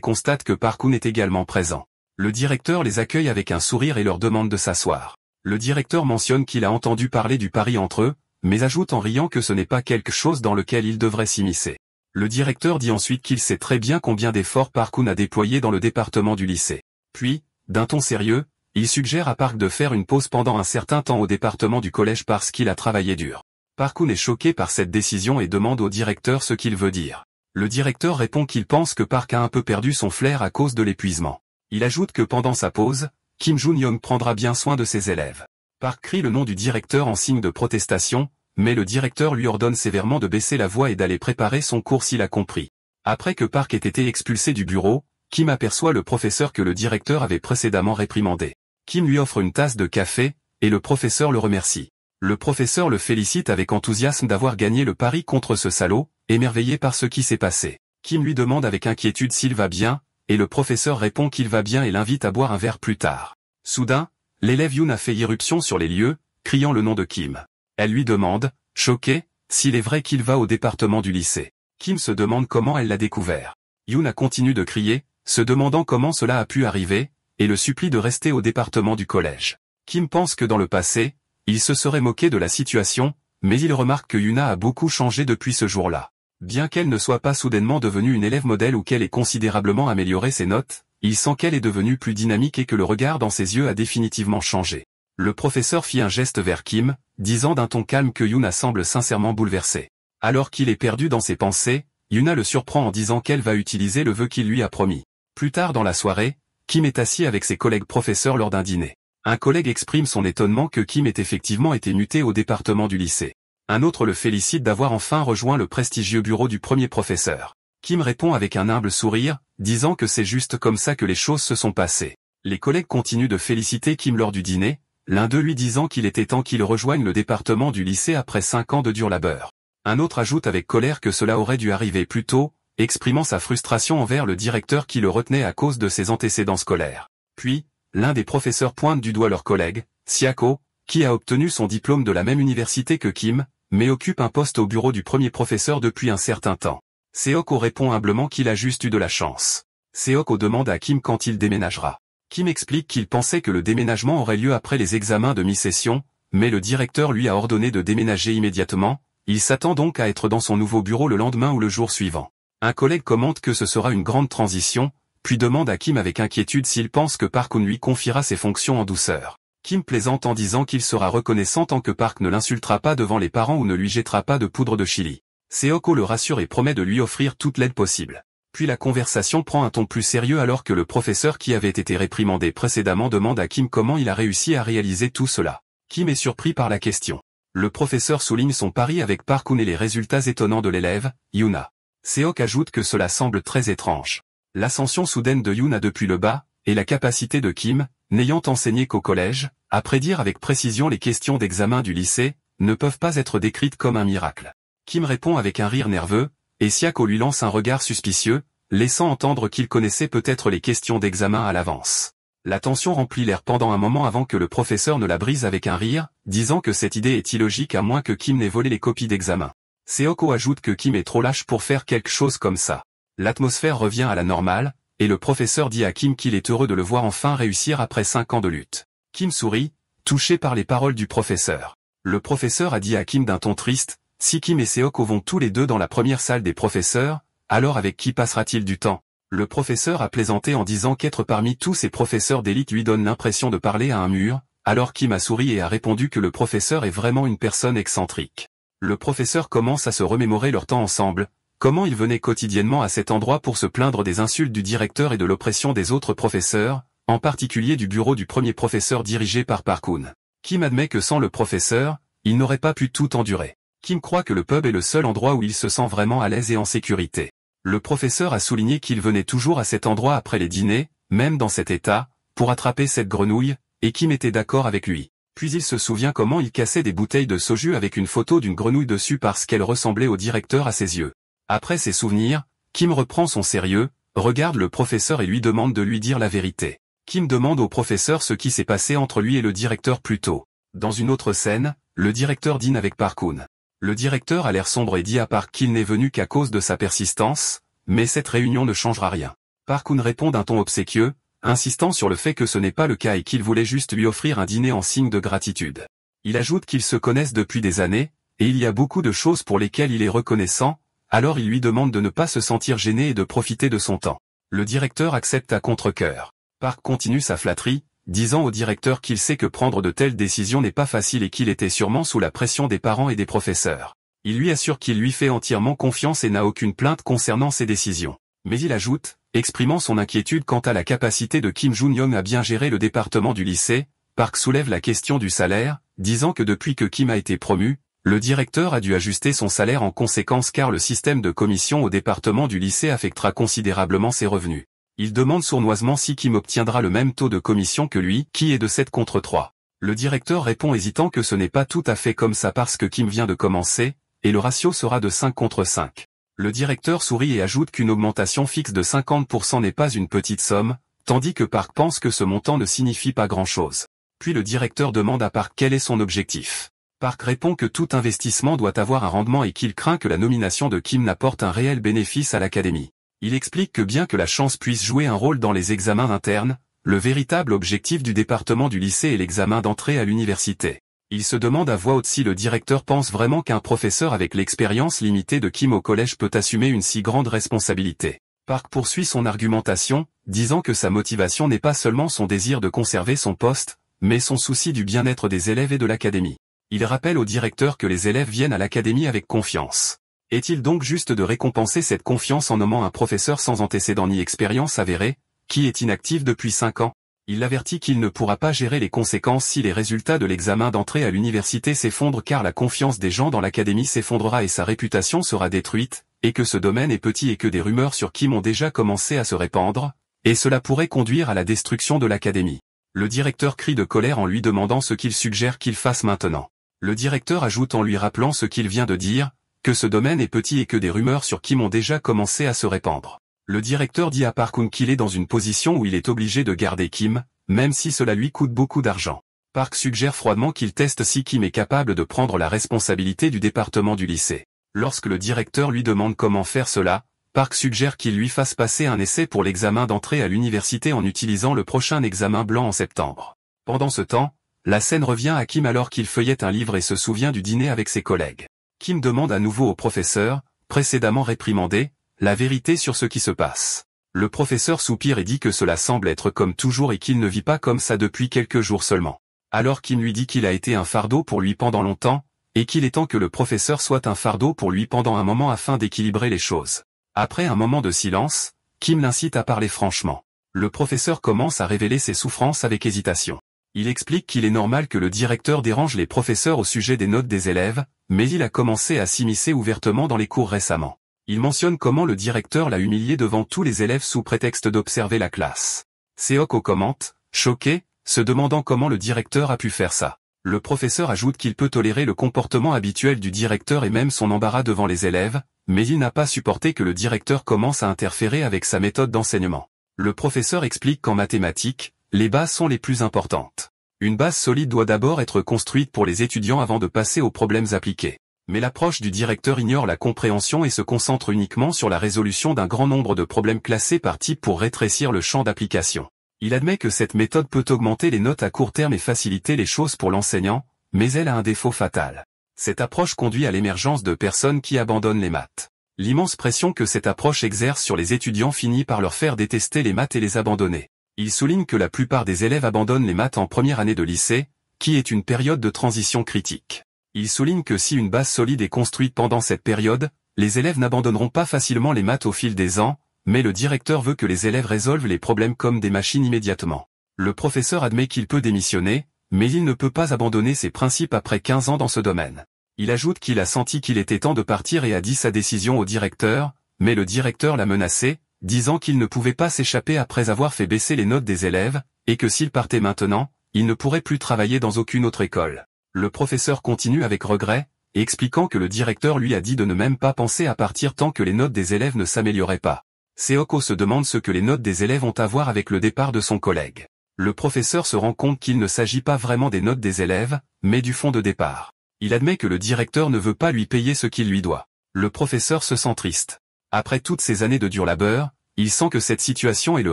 constate que Park Hoon est également présent. Le directeur les accueille avec un sourire et leur demande de s'asseoir. Le directeur mentionne qu'il a entendu parler du pari entre eux, mais ajoute en riant que ce n'est pas quelque chose dans lequel il devrait s'immiscer. Le directeur dit ensuite qu'il sait très bien combien d'efforts Park Hoon a déployé dans le département du lycée. Puis, d'un ton sérieux, il suggère à Park de faire une pause pendant un certain temps au département du collège parce qu'il a travaillé dur. Park Hoon est choqué par cette décision et demande au directeur ce qu'il veut dire. Le directeur répond qu'il pense que Park a un peu perdu son flair à cause de l'épuisement. Il ajoute que pendant sa pause, Kim Jun-young prendra bien soin de ses élèves. Park crie le nom du directeur en signe de protestation, mais le directeur lui ordonne sévèrement de baisser la voix et d'aller préparer son cours s'il a compris. Après que Park ait été expulsé du bureau, Kim aperçoit le professeur que le directeur avait précédemment réprimandé. Kim lui offre une tasse de café, et le professeur le remercie. Le professeur le félicite avec enthousiasme d'avoir gagné le pari contre ce salaud, émerveillé par ce qui s'est passé. Kim lui demande avec inquiétude s'il va bien, et le professeur répond qu'il va bien et l'invite à boire un verre plus tard. Soudain, l'élève Yoon a fait irruption sur les lieux, criant le nom de Kim. Elle lui demande, choquée, s'il est vrai qu'il va au département du lycée. Kim se demande comment elle l'a découvert. Yoon a continué de crier, se demandant comment cela a pu arriver, et le supplie de rester au département du collège. Kim pense que dans le passé, il se serait moqué de la situation, mais il remarque que Yuna a beaucoup changé depuis ce jour-là. Bien qu'elle ne soit pas soudainement devenue une élève modèle ou qu'elle ait considérablement amélioré ses notes, il sent qu'elle est devenue plus dynamique et que le regard dans ses yeux a définitivement changé. Le professeur fit un geste vers Kim, disant d'un ton calme que Yuna semble sincèrement bouleversée. Alors qu'il est perdu dans ses pensées, Yuna le surprend en disant qu'elle va utiliser le vœu qu'il lui a promis. Plus tard dans la soirée, Kim est assis avec ses collègues professeurs lors d'un dîner. Un collègue exprime son étonnement que Kim ait effectivement été muté au département du lycée. Un autre le félicite d'avoir enfin rejoint le prestigieux bureau du premier professeur. Kim répond avec un humble sourire, disant que c'est juste comme ça que les choses se sont passées. Les collègues continuent de féliciter Kim lors du dîner, l'un d'eux lui disant qu'il était temps qu'il rejoigne le département du lycée après 5 ans de dur labeur. Un autre ajoute avec colère que cela aurait dû arriver plus tôt, exprimant sa frustration envers le directeur qui le retenait à cause de ses antécédents scolaires. Puis, l'un des professeurs pointe du doigt leur collègue, Siako, qui a obtenu son diplôme de la même université que Kim, mais occupe un poste au bureau du premier professeur depuis un certain temps. Seoko répond humblement qu'il a juste eu de la chance. Seoko demande à Kim quand il déménagera. Kim explique qu'il pensait que le déménagement aurait lieu après les examens de mi-session, mais le directeur lui a ordonné de déménager immédiatement. Il s'attend donc à être dans son nouveau bureau le lendemain ou le jour suivant. Un collègue commente que ce sera une grande transition, puis demande à Kim avec inquiétude s'il pense que Park Hoon lui confiera ses fonctions en douceur. Kim plaisante en disant qu'il sera reconnaissant tant que Park ne l'insultera pas devant les parents ou ne lui jettera pas de poudre de chili. Seoko le rassure et promet de lui offrir toute l'aide possible. Puis la conversation prend un ton plus sérieux alors que le professeur qui avait été réprimandé précédemment demande à Kim comment il a réussi à réaliser tout cela. Kim est surpris par la question. Le professeur souligne son pari avec Park Hoon et les résultats étonnants de l'élève, Yuna. Seok ajoute que cela semble très étrange. L'ascension soudaine de Yuna depuis le bas, et la capacité de Kim, n'ayant enseigné qu'au collège, à prédire avec précision les questions d'examen du lycée, ne peuvent pas être décrites comme un miracle. Kim répond avec un rire nerveux, et Siako lui lance un regard suspicieux, laissant entendre qu'il connaissait peut-être les questions d'examen à l'avance. La tension remplit l'air pendant un moment avant que le professeur ne la brise avec un rire, disant que cette idée est illogique à moins que Kim n'ait volé les copies d'examen. Seoko ajoute que Kim est trop lâche pour faire quelque chose comme ça. L'atmosphère revient à la normale, et le professeur dit à Kim qu'il est heureux de le voir enfin réussir après 5 ans de lutte. Kim sourit, touché par les paroles du professeur. Le professeur a dit à Kim d'un ton triste, si Kim et Seoko vont tous les deux dans la première salle des professeurs, alors avec qui passera-t-il du temps? Le professeur a plaisanté en disant qu'être parmi tous ces professeurs d'élite lui donne l'impression de parler à un mur, alors Kim a souri et a répondu que le professeur est vraiment une personne excentrique. Le professeur commence à se remémorer leur temps ensemble, comment il venait quotidiennement à cet endroit pour se plaindre des insultes du directeur et de l'oppression des autres professeurs, en particulier du bureau du premier professeur dirigé par Park Hoon. Kim admet que sans le professeur, il n'aurait pas pu tout endurer. Kim croit que le pub est le seul endroit où il se sent vraiment à l'aise et en sécurité. Le professeur a souligné qu'il venait toujours à cet endroit après les dîners, même dans cet état, pour attraper cette grenouille, et Kim était d'accord avec lui. Puis il se souvient comment il cassait des bouteilles de soju avec une photo d'une grenouille dessus parce qu'elle ressemblait au directeur à ses yeux. Après ces souvenirs, Kim reprend son sérieux, regarde le professeur et lui demande de lui dire la vérité. Kim demande au professeur ce qui s'est passé entre lui et le directeur plus tôt. Dans une autre scène, le directeur dîne avec Park-hoon. Le directeur a l'air sombre et dit à Park qu'il n'est venu qu'à cause de sa persistance, mais cette réunion ne changera rien. Park-hoon répond d'un ton obséquieux, insistant sur le fait que ce n'est pas le cas et qu'il voulait juste lui offrir un dîner en signe de gratitude. Il ajoute qu'ils se connaissent depuis des années, et il y a beaucoup de choses pour lesquelles il est reconnaissant, alors il lui demande de ne pas se sentir gêné et de profiter de son temps. Le directeur accepte à contre-cœur. Park continue sa flatterie, disant au directeur qu'il sait que prendre de telles décisions n'est pas facile et qu'il était sûrement sous la pression des parents et des professeurs. Il lui assure qu'il lui fait entièrement confiance et n'a aucune plainte concernant ses décisions. Mais il ajoute, exprimant son inquiétude quant à la capacité de Kim Jun-young à bien gérer le département du lycée, Park soulève la question du salaire, disant que depuis que Kim a été promu, le directeur a dû ajuster son salaire en conséquence car le système de commission au département du lycée affectera considérablement ses revenus. Il demande sournoisement si Kim obtiendra le même taux de commission que lui, qui est de 7 contre 3. Le directeur répond hésitant que ce n'est pas tout à fait comme ça parce que Kim vient de commencer, et le ratio sera de 5 contre 5. Le directeur sourit et ajoute qu'une augmentation fixe de 50% n'est pas une petite somme, tandis que Park pense que ce montant ne signifie pas grand-chose. Puis le directeur demande à Park quel est son objectif. Park répond que tout investissement doit avoir un rendement et qu'il craint que la nomination de Kim n'apporte un réel bénéfice à l'académie. Il explique que bien que la chance puisse jouer un rôle dans les examens internes, le véritable objectif du département du lycée est l'examen d'entrée à l'université. Il se demande à voix haute si le directeur pense vraiment qu'un professeur avec l'expérience limitée de Kim au collège peut assumer une si grande responsabilité. Park poursuit son argumentation, disant que sa motivation n'est pas seulement son désir de conserver son poste, mais son souci du bien-être des élèves et de l'académie. Il rappelle au directeur que les élèves viennent à l'académie avec confiance. Est-il donc juste de récompenser cette confiance en nommant un professeur sans antécédent ni expérience avérée, qui est inactif depuis 5 ans? Il l'avertit qu'il ne pourra pas gérer les conséquences si les résultats de l'examen d'entrée à l'université s'effondrent car la confiance des gens dans l'académie s'effondrera et sa réputation sera détruite, et que ce domaine est petit et que des rumeurs sur Kim ont déjà commencé à se répandre, et cela pourrait conduire à la destruction de l'académie. Le directeur crie de colère en lui demandant ce qu'il suggère qu'il fasse maintenant. Le directeur ajoute en lui rappelant ce qu'il vient de dire, que ce domaine est petit et que des rumeurs sur Kim ont déjà commencé à se répandre. Le directeur dit à Park-hoon qu'il est dans une position où il est obligé de garder Kim, même si cela lui coûte beaucoup d'argent. Park suggère froidement qu'il teste si Kim est capable de prendre la responsabilité du département du lycée. Lorsque le directeur lui demande comment faire cela, Park suggère qu'il lui fasse passer un essai pour l'examen d'entrée à l'université en utilisant le prochain examen blanc en septembre. Pendant ce temps, la scène revient à Kim alors qu'il feuillette un livre et se souvient du dîner avec ses collègues. Kim demande à nouveau au professeur, précédemment réprimandé, la vérité sur ce qui se passe. Le professeur soupire et dit que cela semble être comme toujours et qu'il ne vit pas comme ça depuis quelques jours seulement. Alors Kim lui dit qu'il a été un fardeau pour lui pendant longtemps, et qu'il est temps que le professeur soit un fardeau pour lui pendant un moment afin d'équilibrer les choses. Après un moment de silence, Kim l'incite à parler franchement. Le professeur commence à révéler ses souffrances avec hésitation. Il explique qu'il est normal que le directeur dérange les professeurs au sujet des notes des élèves, mais il a commencé à s'immiscer ouvertement dans les cours récemment. Il mentionne comment le directeur l'a humilié devant tous les élèves sous prétexte d'observer la classe. Seok commente, choqué, se demandant comment le directeur a pu faire ça. Le professeur ajoute qu'il peut tolérer le comportement habituel du directeur et même son embarras devant les élèves, mais il n'a pas supporté que le directeur commence à interférer avec sa méthode d'enseignement. Le professeur explique qu'en mathématiques, les bases sont les plus importantes. Une base solide doit d'abord être construite pour les étudiants avant de passer aux problèmes appliqués. Mais l'approche du directeur ignore la compréhension et se concentre uniquement sur la résolution d'un grand nombre de problèmes classés par type pour rétrécir le champ d'application. Il admet que cette méthode peut augmenter les notes à court terme et faciliter les choses pour l'enseignant, mais elle a un défaut fatal. Cette approche conduit à l'émergence de personnes qui abandonnent les maths. L'immense pression que cette approche exerce sur les étudiants finit par leur faire détester les maths et les abandonner. Il souligne que la plupart des élèves abandonnent les maths en première année de lycée, qui est une période de transition critique. Il souligne que si une base solide est construite pendant cette période, les élèves n'abandonneront pas facilement les maths au fil des ans, mais le directeur veut que les élèves résolvent les problèmes comme des machines immédiatement. Le professeur admet qu'il peut démissionner, mais il ne peut pas abandonner ses principes après 15 ans dans ce domaine. Il ajoute qu'il a senti qu'il était temps de partir et a dit sa décision au directeur, mais le directeur l'a menacé, disant qu'il ne pouvait pas s'échapper après avoir fait baisser les notes des élèves, et que s'il partait maintenant, il ne pourrait plus travailler dans aucune autre école. Le professeur continue avec regret, expliquant que le directeur lui a dit de ne même pas penser à partir tant que les notes des élèves ne s'amélioraient pas. Seoko se demande ce que les notes des élèves ont à voir avec le départ de son collègue. Le professeur se rend compte qu'il ne s'agit pas vraiment des notes des élèves, mais du fonds de départ. Il admet que le directeur ne veut pas lui payer ce qu'il lui doit. Le professeur se sent triste. Après toutes ces années de dur labeur, il sent que cette situation est le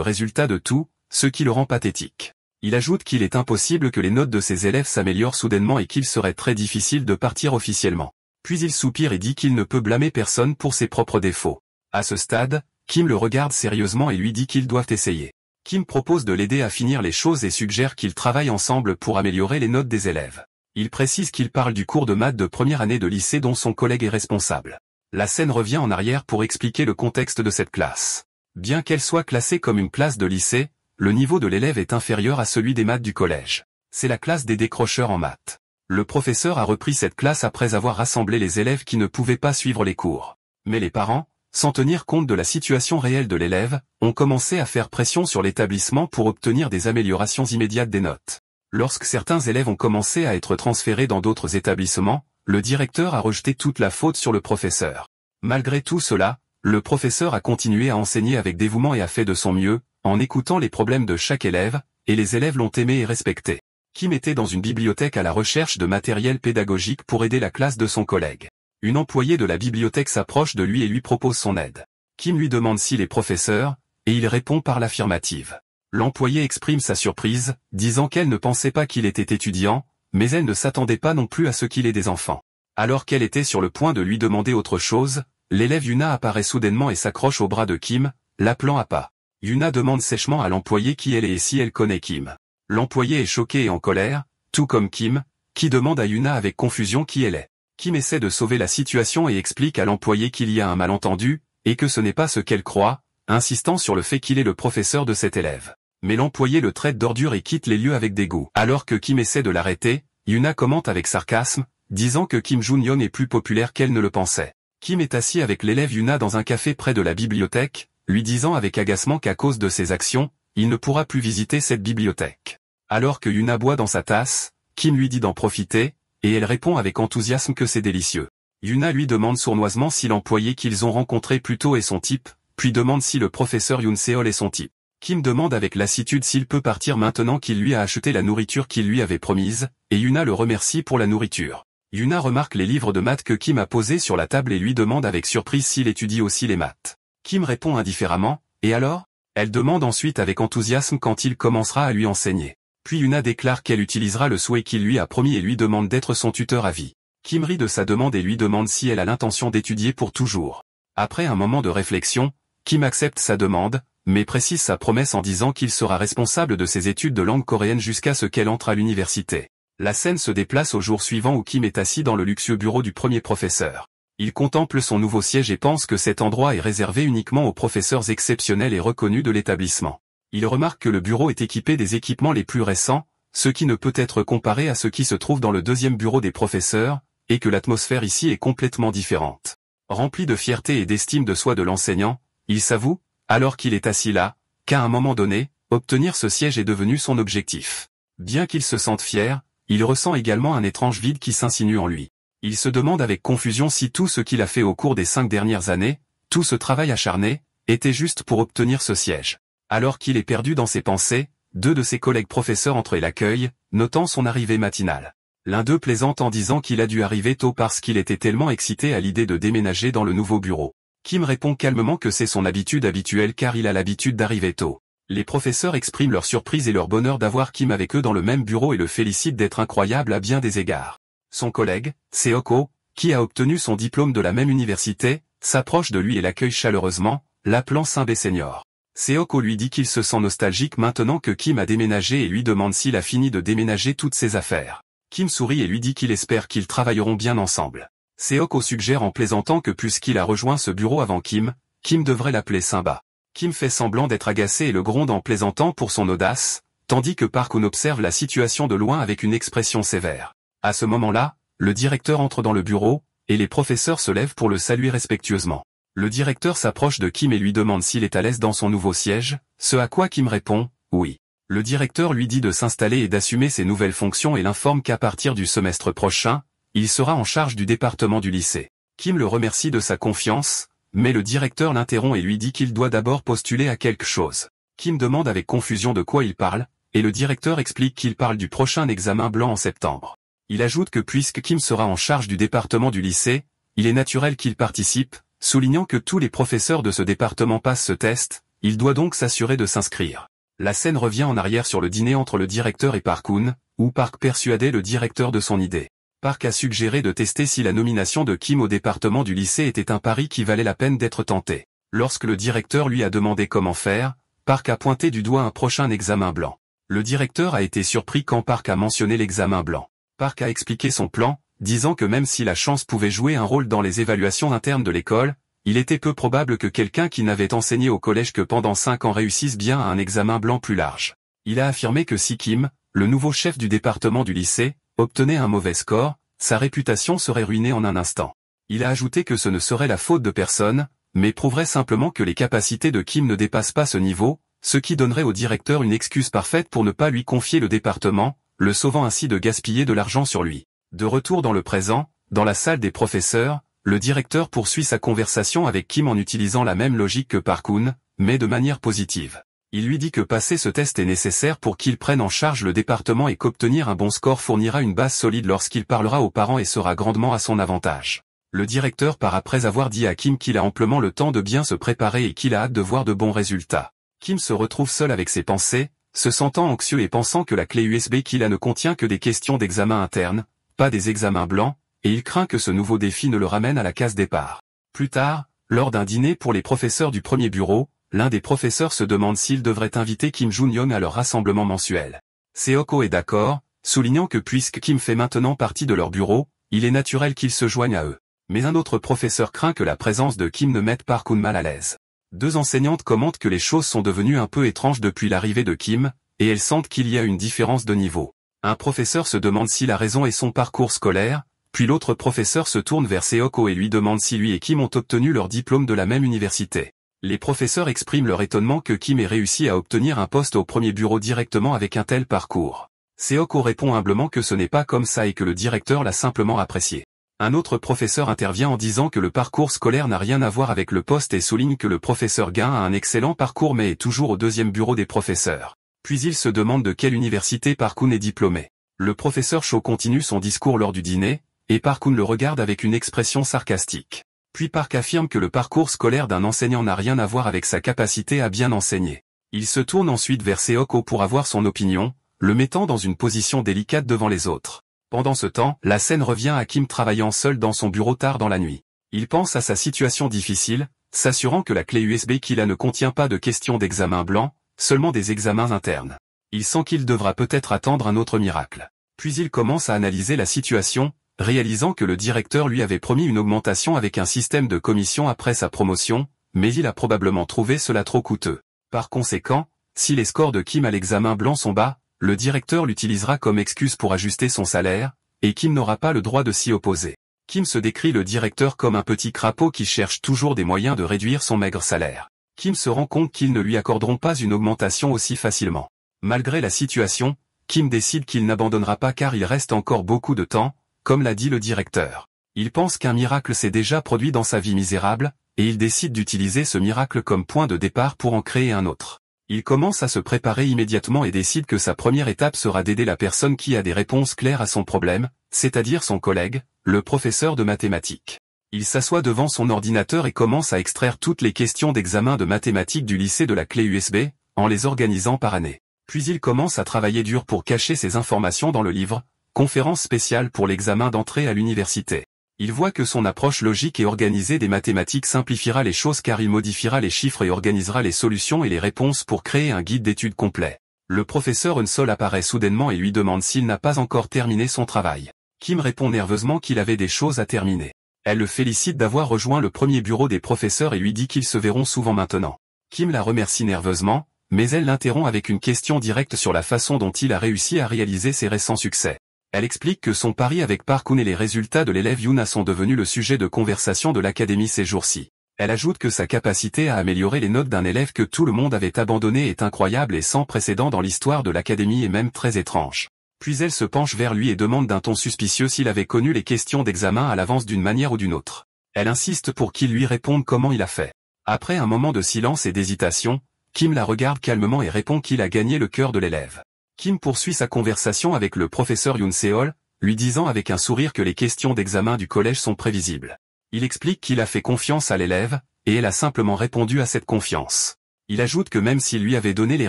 résultat de tout, ce qui le rend pathétique. Il ajoute qu'il est impossible que les notes de ses élèves s'améliorent soudainement et qu'il serait très difficile de partir officiellement. Puis il soupire et dit qu'il ne peut blâmer personne pour ses propres défauts. À ce stade, Kim le regarde sérieusement et lui dit qu'ils doivent essayer. Kim propose de l'aider à finir les choses et suggère qu'ils travaillent ensemble pour améliorer les notes des élèves. Il précise qu'il parle du cours de maths de première année de lycée dont son collègue est responsable. La scène revient en arrière pour expliquer le contexte de cette classe. Bien qu'elle soit classée comme une classe de lycée, le niveau de l'élève est inférieur à celui des maths du collège. C'est la classe des décrocheurs en maths. Le professeur a repris cette classe après avoir rassemblé les élèves qui ne pouvaient pas suivre les cours. Mais les parents, sans tenir compte de la situation réelle de l'élève, ont commencé à faire pression sur l'établissement pour obtenir des améliorations immédiates des notes. Lorsque certains élèves ont commencé à être transférés dans d'autres établissements, le directeur a rejeté toute la faute sur le professeur. Malgré tout cela, le professeur a continué à enseigner avec dévouement et a fait de son mieux, en écoutant les problèmes de chaque élève, et les élèves l'ont aimé et respecté. Kim était dans une bibliothèque à la recherche de matériel pédagogique pour aider la classe de son collègue. Une employée de la bibliothèque s'approche de lui et lui propose son aide. Kim lui demande s'il est professeur, et il répond par l'affirmative. L'employée exprime sa surprise, disant qu'elle ne pensait pas qu'il était étudiant, mais elle ne s'attendait pas non plus à ce qu'il ait des enfants. Alors qu'elle était sur le point de lui demander autre chose, l'élève Yuna apparaît soudainement et s'accroche au bras de Kim, l'appelant à pas. Yuna demande sèchement à l'employée qui elle est et si elle connaît Kim. L'employée est choquée et en colère, tout comme Kim, qui demande à Yuna avec confusion qui elle est. Kim essaie de sauver la situation et explique à l'employée qu'il y a un malentendu, et que ce n'est pas ce qu'elle croit, insistant sur le fait qu'il est le professeur de cet élève. Mais l'employé le traite d'ordure et quitte les lieux avec dégoût. Alors que Kim essaie de l'arrêter, Yuna commente avec sarcasme, disant que Kim Jun-yeon est plus populaire qu'elle ne le pensait. Kim est assis avec l'élève Yuna dans un café près de la bibliothèque, lui disant avec agacement qu'à cause de ses actions, il ne pourra plus visiter cette bibliothèque. Alors que Yuna boit dans sa tasse, Kim lui dit d'en profiter, et elle répond avec enthousiasme que c'est délicieux. Yuna lui demande sournoisement si l'employé qu'ils ont rencontré plus tôt est son type, puis demande si le professeur Yoon Seol est son type. Kim demande avec lassitude s'il peut partir maintenant qu'il lui a acheté la nourriture qu'il lui avait promise, et Yuna le remercie pour la nourriture. Yuna remarque les livres de maths que Kim a posés sur la table et lui demande avec surprise s'il étudie aussi les maths. Kim répond indifféremment, et alors? Elle demande ensuite avec enthousiasme quand il commencera à lui enseigner. Puis Yuna déclare qu'elle utilisera le souhait qu'il lui a promis et lui demande d'être son tuteur à vie. Kim rit de sa demande et lui demande si elle a l'intention d'étudier pour toujours. Après un moment de réflexion, Kim accepte sa demande, mais précise sa promesse en disant qu'il sera responsable de ses études de langue coréenne jusqu'à ce qu'elle entre à l'université. La scène se déplace au jour suivant où Kim est assis dans le luxueux bureau du premier professeur. Il contemple son nouveau siège et pense que cet endroit est réservé uniquement aux professeurs exceptionnels et reconnus de l'établissement. Il remarque que le bureau est équipé des équipements les plus récents, ce qui ne peut être comparé à ce qui se trouve dans le deuxième bureau des professeurs, et que l'atmosphère ici est complètement différente. Rempli de fierté et d'estime de soi de l'enseignant, il s'avoue, alors qu'il est assis là, qu'à un moment donné, obtenir ce siège est devenu son objectif. Bien qu'il se sente fier, il ressent également un étrange vide qui s'insinue en lui. Il se demande avec confusion si tout ce qu'il a fait au cours des 5 dernières années, tout ce travail acharné, était juste pour obtenir ce siège. Alors qu'il est perdu dans ses pensées, 2 de ses collègues professeurs entrent et l'accueillent, notant son arrivée matinale. L'un d'eux plaisante en disant qu'il a dû arriver tôt parce qu'il était tellement excité à l'idée de déménager dans le nouveau bureau. Kim répond calmement que c'est son habitude habituelle car il a l'habitude d'arriver tôt. Les professeurs expriment leur surprise et leur bonheur d'avoir Kim avec eux dans le même bureau et le félicitent d'être incroyable à bien des égards. Son collègue, Seok-oh, qui a obtenu son diplôme de la même université, s'approche de lui et l'accueille chaleureusement, l'appelant Saint-Bé Senior. Seok-oh lui dit qu'il se sent nostalgique maintenant que Kim a déménagé et lui demande s'il a fini de déménager toutes ses affaires. Kim sourit et lui dit qu'il espère qu'ils travailleront bien ensemble. Seok-oh suggère en plaisantant que puisqu'il a rejoint ce bureau avant Kim, Kim devrait l'appeler Simba. Kim fait semblant d'être agacé et le gronde en plaisantant pour son audace, tandis que Park-hoon observe la situation de loin avec une expression sévère. À ce moment-là, le directeur entre dans le bureau, et les professeurs se lèvent pour le saluer respectueusement. Le directeur s'approche de Kim et lui demande s'il est à l'aise dans son nouveau siège, ce à quoi Kim répond « oui ». Le directeur lui dit de s'installer et d'assumer ses nouvelles fonctions et l'informe qu'à partir du semestre prochain, il sera en charge du département du lycée. Kim le remercie de sa confiance, mais le directeur l'interrompt et lui dit qu'il doit d'abord postuler à quelque chose. Kim demande avec confusion de quoi il parle, et le directeur explique qu'il parle du prochain examen blanc en septembre. Il ajoute que puisque Kim sera en charge du département du lycée, il est naturel qu'il participe, soulignant que tous les professeurs de ce département passent ce test, il doit donc s'assurer de s'inscrire. La scène revient en arrière sur le dîner entre le directeur et Park-hoon, où Park persuadait le directeur de son idée. Park a suggéré de tester si la nomination de Kim au département du lycée était un pari qui valait la peine d'être tenté. Lorsque le directeur lui a demandé comment faire, Park a pointé du doigt un prochain examen blanc. Le directeur a été surpris quand Park a mentionné l'examen blanc. Park a expliqué son plan, disant que même si la chance pouvait jouer un rôle dans les évaluations internes de l'école, il était peu probable que quelqu'un qui n'avait enseigné au collège que pendant 5 ans réussisse bien à un examen blanc plus large. Il a affirmé que si Kim, le nouveau chef du département du lycée, obtenait un mauvais score, sa réputation serait ruinée en un instant. Il a ajouté que ce ne serait la faute de personne, mais prouverait simplement que les capacités de Kim ne dépassent pas ce niveau, ce qui donnerait au directeur une excuse parfaite pour ne pas lui confier le département, le sauvant ainsi de gaspiller de l'argent sur lui. De retour dans le présent, dans la salle des professeurs, le directeur poursuit sa conversation avec Kim en utilisant la même logique que Park-hoon, mais de manière positive. Il lui dit que passer ce test est nécessaire pour qu'il prenne en charge le département et qu'obtenir un bon score fournira une base solide lorsqu'il parlera aux parents et sera grandement à son avantage. Le directeur part après avoir dit à Kim qu'il a amplement le temps de bien se préparer et qu'il a hâte de voir de bons résultats. Kim se retrouve seul avec ses pensées, se sentant anxieux et pensant que la clé USB qu'il a ne contient que des questions d'examen interne, pas des examens blancs, et il craint que ce nouveau défi ne le ramène à la case départ. Plus tard, lors d'un dîner pour les professeurs du premier bureau, l'un des professeurs se demande s'il devrait inviter Kim Jun-young à leur rassemblement mensuel. Seoko est d'accord, soulignant que puisque Kim fait maintenant partie de leur bureau, il est naturel qu'il se joigne à eux. Mais un autre professeur craint que la présence de Kim ne mette Park-hoon mal à l'aise. Deux enseignantes commentent que les choses sont devenues un peu étranges depuis l'arrivée de Kim, et elles sentent qu'il y a une différence de niveau. Un professeur se demande si la raison est son parcours scolaire, puis l'autre professeur se tourne vers Seoko et lui demande si lui et Kim ont obtenu leur diplôme de la même université. Les professeurs expriment leur étonnement que Kim ait réussi à obtenir un poste au premier bureau directement avec un tel parcours. Seoko répond humblement que ce n'est pas comme ça et que le directeur l'a simplement apprécié. Un autre professeur intervient en disant que le parcours scolaire n'a rien à voir avec le poste et souligne que le professeur Gain a un excellent parcours mais est toujours au deuxième bureau des professeurs. Puis il se demande de quelle université Park-hoon est diplômé. Le professeur Cho continue son discours lors du dîner, et Park-hoon le regarde avec une expression sarcastique. Puis Park affirme que le parcours scolaire d'un enseignant n'a rien à voir avec sa capacité à bien enseigner. Il se tourne ensuite vers Seoko pour avoir son opinion, le mettant dans une position délicate devant les autres. Pendant ce temps, la scène revient à Kim travaillant seul dans son bureau tard dans la nuit. Il pense à sa situation difficile, s'assurant que la clé USB qu'il a ne contient pas de questions d'examen blanc, seulement des examens internes. Il sent qu'il devra peut-être attendre un autre miracle. Puis il commence à analyser la situation, réalisant que le directeur lui avait promis une augmentation avec un système de commission après sa promotion, mais il a probablement trouvé cela trop coûteux. Par conséquent, si les scores de Kim à l'examen blanc sont bas, le directeur l'utilisera comme excuse pour ajuster son salaire, et Kim n'aura pas le droit de s'y opposer. Kim se décrit le directeur comme un petit crapaud qui cherche toujours des moyens de réduire son maigre salaire. Kim se rend compte qu'ils ne lui accorderont pas une augmentation aussi facilement. Malgré la situation, Kim décide qu'il n'abandonnera pas car il reste encore beaucoup de temps, comme l'a dit le directeur. Il pense qu'un miracle s'est déjà produit dans sa vie misérable, et il décide d'utiliser ce miracle comme point de départ pour en créer un autre. Il commence à se préparer immédiatement et décide que sa première étape sera d'aider la personne qui a des réponses claires à son problème, c'est-à-dire son collègue, le professeur de mathématiques. Il s'assoit devant son ordinateur et commence à extraire toutes les questions d'examen de mathématiques du lycée de la clé USB, en les organisant par année. Puis il commence à travailler dur pour cacher ces informations dans le livre, conférence spéciale pour l'examen d'entrée à l'université. Il voit que son approche logique et organisée des mathématiques simplifiera les choses car il modifiera les chiffres et organisera les solutions et les réponses pour créer un guide d'études complet. Le professeur Eun-sol apparaît soudainement et lui demande s'il n'a pas encore terminé son travail. Kim répond nerveusement qu'il avait des choses à terminer. Elle le félicite d'avoir rejoint le premier bureau des professeurs et lui dit qu'ils se verront souvent maintenant. Kim la remercie nerveusement, mais elle l'interrompt avec une question directe sur la façon dont il a réussi à réaliser ses récents succès. Elle explique que son pari avec Park-hoon et les résultats de l'élève Yuna sont devenus le sujet de conversation de l'académie ces jours-ci. Elle ajoute que sa capacité à améliorer les notes d'un élève que tout le monde avait abandonné est incroyable et sans précédent dans l'histoire de l'académie et même très étrange. Puis elle se penche vers lui et demande d'un ton suspicieux s'il avait connu les questions d'examen à l'avance d'une manière ou d'une autre. Elle insiste pour qu'il lui réponde comment il a fait. Après un moment de silence et d'hésitation, Kim la regarde calmement et répond qu'il a gagné le cœur de l'élève. Kim poursuit sa conversation avec le professeur Yoon Seol, lui disant avec un sourire que les questions d'examen du collège sont prévisibles. Il explique qu'il a fait confiance à l'élève, et elle a simplement répondu à cette confiance. Il ajoute que même s'il lui avait donné les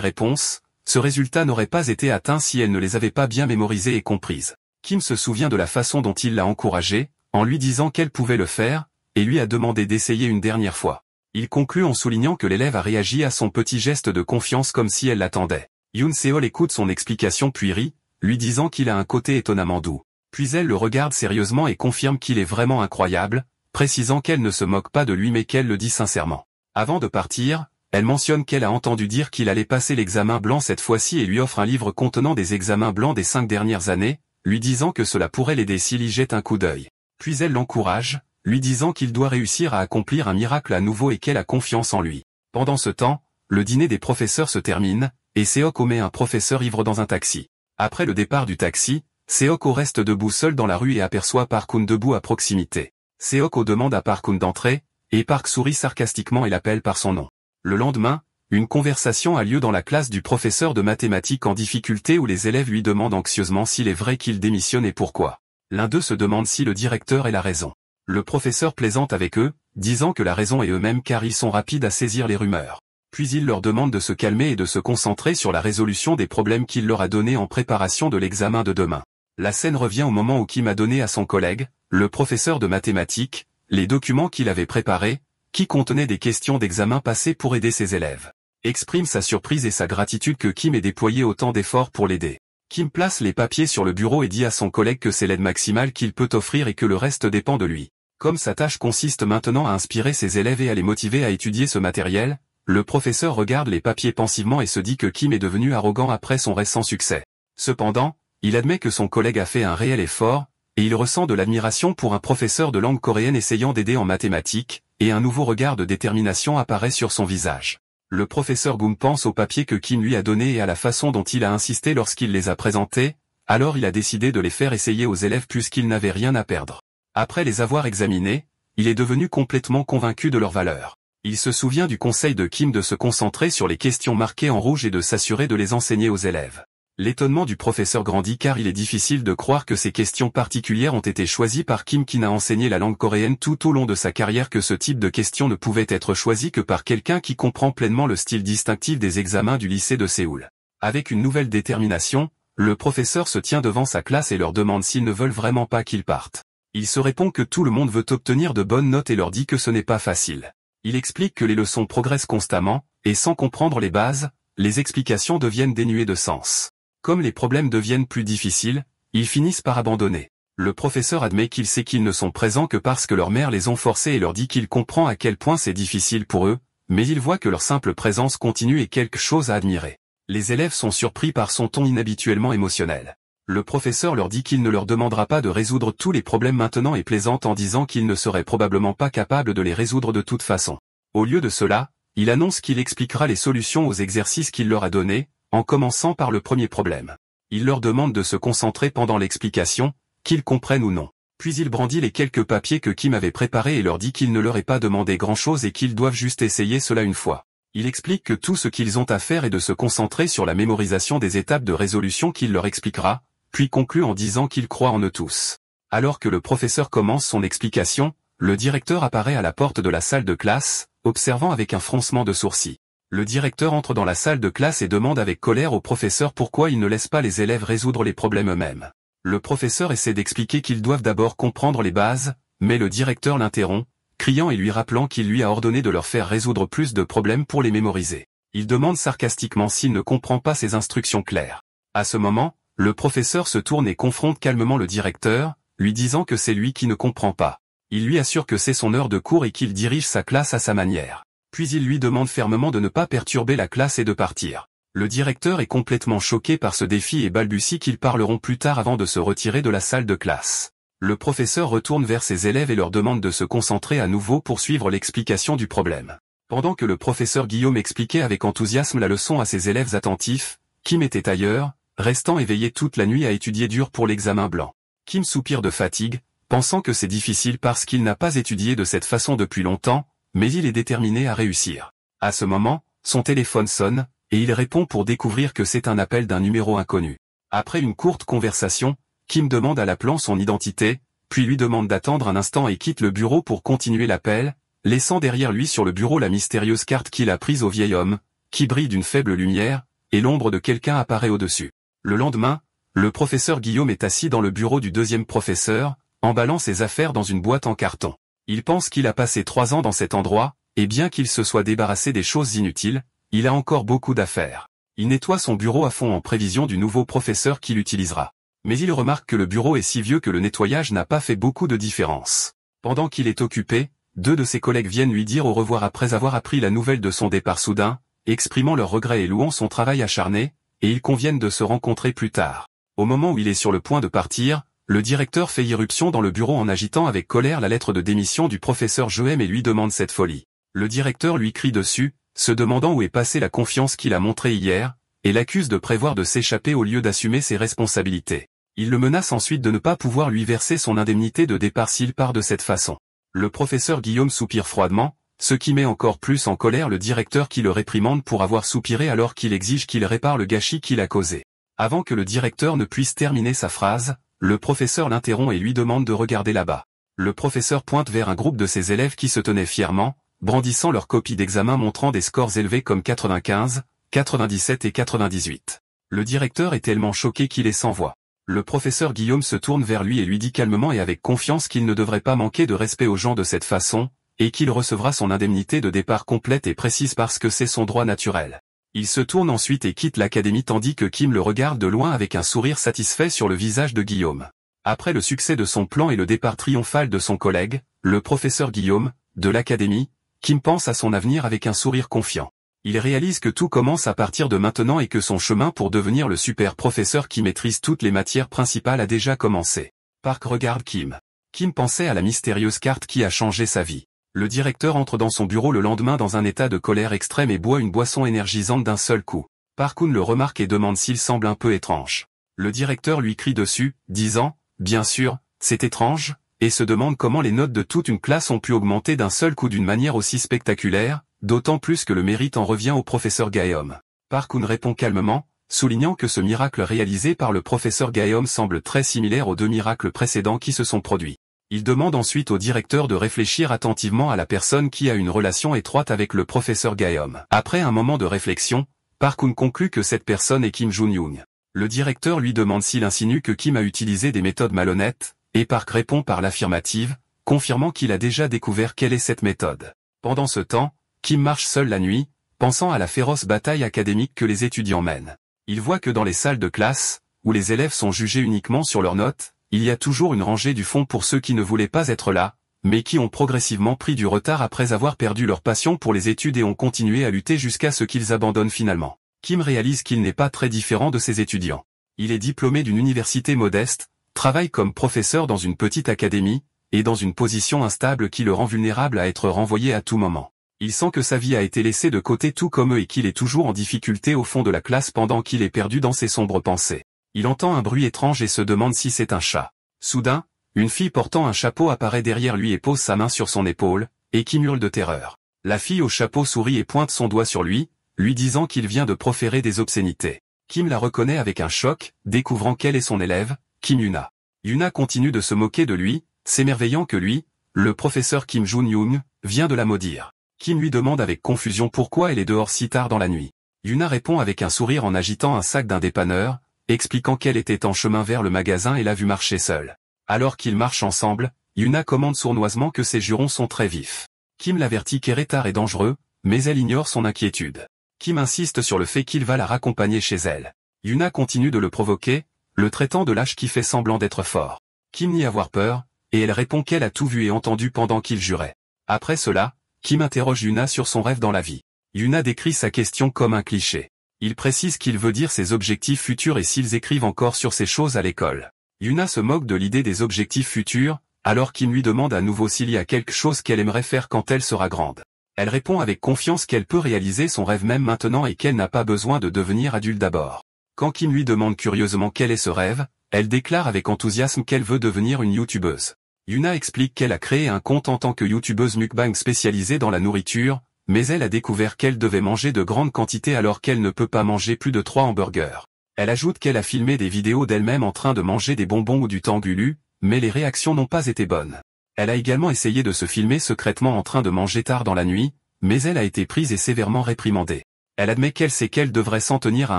réponses, ce résultat n'aurait pas été atteint si elle ne les avait pas bien mémorisées et comprises. Kim se souvient de la façon dont il l'a encouragée, en lui disant qu'elle pouvait le faire, et lui a demandé d'essayer une dernière fois. Il conclut en soulignant que l'élève a réagi à son petit geste de confiance comme si elle l'attendait. Yoon Seol écoute son explication puis rit, lui disant qu'il a un côté étonnamment doux. Puis elle le regarde sérieusement et confirme qu'il est vraiment incroyable, précisant qu'elle ne se moque pas de lui mais qu'elle le dit sincèrement. Avant de partir, elle mentionne qu'elle a entendu dire qu'il allait passer l'examen blanc cette fois-ci et lui offre un livre contenant des examens blancs des 5 dernières années, lui disant que cela pourrait l'aider s'il y jette un coup d'œil. Puis elle l'encourage, lui disant qu'il doit réussir à accomplir un miracle à nouveau et qu'elle a confiance en lui. Pendant ce temps, le dîner des professeurs se termine, et Seok-ho met un professeur ivre dans un taxi. Après le départ du taxi, Seok-ho reste debout seul dans la rue et aperçoit Park-kun debout à proximité. Seok-ho demande à Park-kun d'entrer, et Park sourit sarcastiquement et l'appelle par son nom. Le lendemain, une conversation a lieu dans la classe du professeur de mathématiques en difficulté où les élèves lui demandent anxieusement s'il est vrai qu'il démissionne et pourquoi. L'un d'eux se demande si le directeur ait la raison. Le professeur plaisante avec eux, disant que la raison est eux-mêmes car ils sont rapides à saisir les rumeurs. Puis il leur demande de se calmer et de se concentrer sur la résolution des problèmes qu'il leur a donnés en préparation de l'examen de demain. La scène revient au moment où Kim a donné à son collègue, le professeur de mathématiques, les documents qu'il avait préparés, qui contenaient des questions d'examen passées pour aider ses élèves. Exprime sa surprise et sa gratitude que Kim ait déployé autant d'efforts pour l'aider. Kim place les papiers sur le bureau et dit à son collègue que c'est l'aide maximale qu'il peut offrir et que le reste dépend de lui. Comme sa tâche consiste maintenant à inspirer ses élèves et à les motiver à étudier ce matériel, le professeur regarde les papiers pensivement et se dit que Kim est devenu arrogant après son récent succès. Cependant, il admet que son collègue a fait un réel effort, et il ressent de l'admiration pour un professeur de langue coréenne essayant d'aider en mathématiques, et un nouveau regard de détermination apparaît sur son visage. Le professeur Goom pense aux papiers que Kim lui a donnés et à la façon dont il a insisté lorsqu'il les a présentés, alors il a décidé de les faire essayer aux élèves puisqu'il n'avait rien à perdre. Après les avoir examinés, il est devenu complètement convaincu de leur valeur. Il se souvient du conseil de Kim de se concentrer sur les questions marquées en rouge et de s'assurer de les enseigner aux élèves. L'étonnement du professeur grandit car il est difficile de croire que ces questions particulières ont été choisies par Kim qui n'a enseigné la langue coréenne tout au long de sa carrière que ce type de questions ne pouvait être choisi que par quelqu'un qui comprend pleinement le style distinctif des examens du lycée de Séoul. Avec une nouvelle détermination, le professeur se tient devant sa classe et leur demande s'ils ne veulent vraiment pas qu'ils partent. Il se répond que tout le monde veut obtenir de bonnes notes et leur dit que ce n'est pas facile. Il explique que les leçons progressent constamment, et sans comprendre les bases, les explications deviennent dénuées de sens. Comme les problèmes deviennent plus difficiles, ils finissent par abandonner. Le professeur admet qu'il sait qu'ils ne sont présents que parce que leur mère les ont forcés et leur dit qu'il comprend à quel point c'est difficile pour eux, mais il voit que leur simple présence continue est quelque chose à admirer. Les élèves sont surpris par son ton inhabituellement émotionnel. Le professeur leur dit qu'il ne leur demandera pas de résoudre tous les problèmes maintenant et plaisante en disant qu'il ne serait probablement pas capable de les résoudre de toute façon. Au lieu de cela, il annonce qu'il expliquera les solutions aux exercices qu'il leur a donnés, en commençant par le premier problème. Il leur demande de se concentrer pendant l'explication, qu'ils comprennent ou non. Puis il brandit les quelques papiers que Kim avait préparés et leur dit qu'il ne leur est pas demandé grand-chose et qu'ils doivent juste essayer cela une fois. Il explique que tout ce qu'ils ont à faire est de se concentrer sur la mémorisation des étapes de résolution qu'il leur expliquera, puis conclut en disant qu'il croit en eux tous. Alors que le professeur commence son explication, le directeur apparaît à la porte de la salle de classe, observant avec un froncement de sourcils. Le directeur entre dans la salle de classe et demande avec colère au professeur pourquoi il ne laisse pas les élèves résoudre les problèmes eux-mêmes. Le professeur essaie d'expliquer qu'ils doivent d'abord comprendre les bases, mais le directeur l'interrompt, criant et lui rappelant qu'il lui a ordonné de leur faire résoudre plus de problèmes pour les mémoriser. Il demande sarcastiquement s'il ne comprend pas ses instructions claires. À ce moment, le professeur se tourne et confronte calmement le directeur, lui disant que c'est lui qui ne comprend pas. Il lui assure que c'est son heure de cours et qu'il dirige sa classe à sa manière. Puis il lui demande fermement de ne pas perturber la classe et de partir. Le directeur est complètement choqué par ce défi et balbutie qu'ils parleront plus tard avant de se retirer de la salle de classe. Le professeur retourne vers ses élèves et leur demande de se concentrer à nouveau pour suivre l'explication du problème. Pendant que le professeur Guillaume expliquait avec enthousiasme la leçon à ses élèves attentifs, Kim était ailleurs, restant éveillé toute la nuit à étudier dur pour l'examen blanc. Kim soupire de fatigue, pensant que c'est difficile parce qu'il n'a pas étudié de cette façon depuis longtemps, mais il est déterminé à réussir. À ce moment, son téléphone sonne, et il répond pour découvrir que c'est un appel d'un numéro inconnu. Après une courte conversation, Kim demande à l'appelant son identité, puis lui demande d'attendre un instant et quitte le bureau pour continuer l'appel, laissant derrière lui sur le bureau la mystérieuse carte qu'il a prise au vieil homme, qui brille d'une faible lumière, et l'ombre de quelqu'un apparaît au-dessus. Le lendemain, le professeur Guillaume est assis dans le bureau du deuxième professeur, emballant ses affaires dans une boîte en carton. Il pense qu'il a passé 3 ans dans cet endroit, et bien qu'il se soit débarrassé des choses inutiles, il a encore beaucoup d'affaires. Il nettoie son bureau à fond en prévision du nouveau professeur qui l'utilisera. Mais il remarque que le bureau est si vieux que le nettoyage n'a pas fait beaucoup de différence. Pendant qu'il est occupé, 2 de ses collègues viennent lui dire au revoir après avoir appris la nouvelle de son départ soudain, exprimant leurs regrets et louant son travail acharné, et ils conviennent de se rencontrer plus tard. Au moment où il est sur le point de partir, le directeur fait irruption dans le bureau en agitant avec colère la lettre de démission du professeur Joem et lui demande cette folie. Le directeur lui crie dessus, se demandant où est passée la confiance qu'il a montrée hier, et l'accuse de prévoir de s'échapper au lieu d'assumer ses responsabilités. Il le menace ensuite de ne pas pouvoir lui verser son indemnité de départ s'il part de cette façon. Le professeur Guillaume soupire froidement, ce qui met encore plus en colère le directeur qui le réprimande pour avoir soupiré alors qu'il exige qu'il répare le gâchis qu'il a causé. Avant que le directeur ne puisse terminer sa phrase, le professeur l'interrompt et lui demande de regarder là-bas. Le professeur pointe vers un groupe de ses élèves qui se tenaient fièrement, brandissant leurs copies d'examen montrant des scores élevés comme 95, 97 et 98. Le directeur est tellement choqué qu'il est sans voix. Le professeur Guillaume se tourne vers lui et lui dit calmement et avec confiance qu'il ne devrait pas manquer de respect aux gens de cette façon, et qu'il recevra son indemnité de départ complète et précise parce que c'est son droit naturel. Il se tourne ensuite et quitte l'académie tandis que Kim le regarde de loin avec un sourire satisfait sur le visage de Guillaume. Après le succès de son plan et le départ triomphal de son collègue, le professeur Guillaume, de l'académie, Kim pense à son avenir avec un sourire confiant. Il réalise que tout commence à partir de maintenant et que son chemin pour devenir le super professeur qui maîtrise toutes les matières principales a déjà commencé. Park regarde Kim. Kim pensait à la mystérieuse carte qui a changé sa vie. Le directeur entre dans son bureau le lendemain dans un état de colère extrême et boit une boisson énergisante d'un seul coup. Park le remarque et demande s'il semble un peu étrange. Le directeur lui crie dessus, disant « Bien sûr, c'est étrange », et se demande comment les notes de toute une classe ont pu augmenter d'un seul coup d'une manière aussi spectaculaire, d'autant plus que le mérite en revient au professeur Guillaume. Park répond calmement, soulignant que ce miracle réalisé par le professeur Guillaume semble très similaire aux 2 miracles précédents qui se sont produits. Il demande ensuite au directeur de réfléchir attentivement à la personne qui a une relation étroite avec le professeur Guillaume. Après un moment de réflexion, Park conclut que cette personne est Kim Jun-young. Le directeur lui demande s'il insinue que Kim a utilisé des méthodes malhonnêtes, et Park répond par l'affirmative, confirmant qu'il a déjà découvert quelle est cette méthode. Pendant ce temps, Kim marche seul la nuit, pensant à la féroce bataille académique que les étudiants mènent. Il voit que dans les salles de classe, où les élèves sont jugés uniquement sur leurs notes, il y a toujours une rangée du fond pour ceux qui ne voulaient pas être là, mais qui ont progressivement pris du retard après avoir perdu leur passion pour les études et ont continué à lutter jusqu'à ce qu'ils abandonnent finalement. Kim réalise qu'il n'est pas très différent de ses étudiants. Il est diplômé d'une université modeste, travaille comme professeur dans une petite académie, et dans une position instable qui le rend vulnérable à être renvoyé à tout moment. Il sent que sa vie a été laissée de côté tout comme eux et qu'il est toujours en difficulté au fond de la classe pendant qu'il est perdu dans ses sombres pensées. Il entend un bruit étrange et se demande si c'est un chat. Soudain, une fille portant un chapeau apparaît derrière lui et pose sa main sur son épaule, et Kim hurle de terreur. La fille au chapeau sourit et pointe son doigt sur lui, lui disant qu'il vient de proférer des obscénités. Kim la reconnaît avec un choc, découvrant qu'elle est son élève, Kim Yuna. Yuna continue de se moquer de lui, s'émerveillant que lui, le professeur Kim Jun-young, vient de la maudire. Kim lui demande avec confusion pourquoi elle est dehors si tard dans la nuit. Yuna répond avec un sourire en agitant un sac d'un dépanneur, expliquant qu'elle était en chemin vers le magasin et l'a vu marcher seule. Alors qu'ils marchent ensemble, Yuna commande sournoisement que ses jurons sont très vifs. Kim l'avertit qu'Eretar est dangereux, mais elle ignore son inquiétude. Kim insiste sur le fait qu'il va la raccompagner chez elle. Yuna continue de le provoquer, le traitant de lâche qui fait semblant d'être fort. Kim nie avoir peur, et elle répond qu'elle a tout vu et entendu pendant qu'il jurait. Après cela, Kim interroge Yuna sur son rêve dans la vie. Yuna décrit sa question comme un cliché. Il précise qu'il veut dire ses objectifs futurs et s'ils écrivent encore sur ces choses à l'école. Yuna se moque de l'idée des objectifs futurs, alors Kim lui demande à nouveau s'il y a quelque chose qu'elle aimerait faire quand elle sera grande. Elle répond avec confiance qu'elle peut réaliser son rêve même maintenant et qu'elle n'a pas besoin de devenir adulte d'abord. Quand Kim lui demande curieusement quel est ce rêve, elle déclare avec enthousiasme qu'elle veut devenir une youtubeuse. Yuna explique qu'elle a créé un compte en tant que youtubeuse mukbang spécialisée dans la nourriture, mais elle a découvert qu'elle devait manger de grandes quantités alors qu'elle ne peut pas manger plus de 3 hamburgers. Elle ajoute qu'elle a filmé des vidéos d'elle-même en train de manger des bonbons ou du tangulu, mais les réactions n'ont pas été bonnes. Elle a également essayé de se filmer secrètement en train de manger tard dans la nuit, mais elle a été prise et sévèrement réprimandée. Elle admet qu'elle sait qu'elle devrait s'en tenir à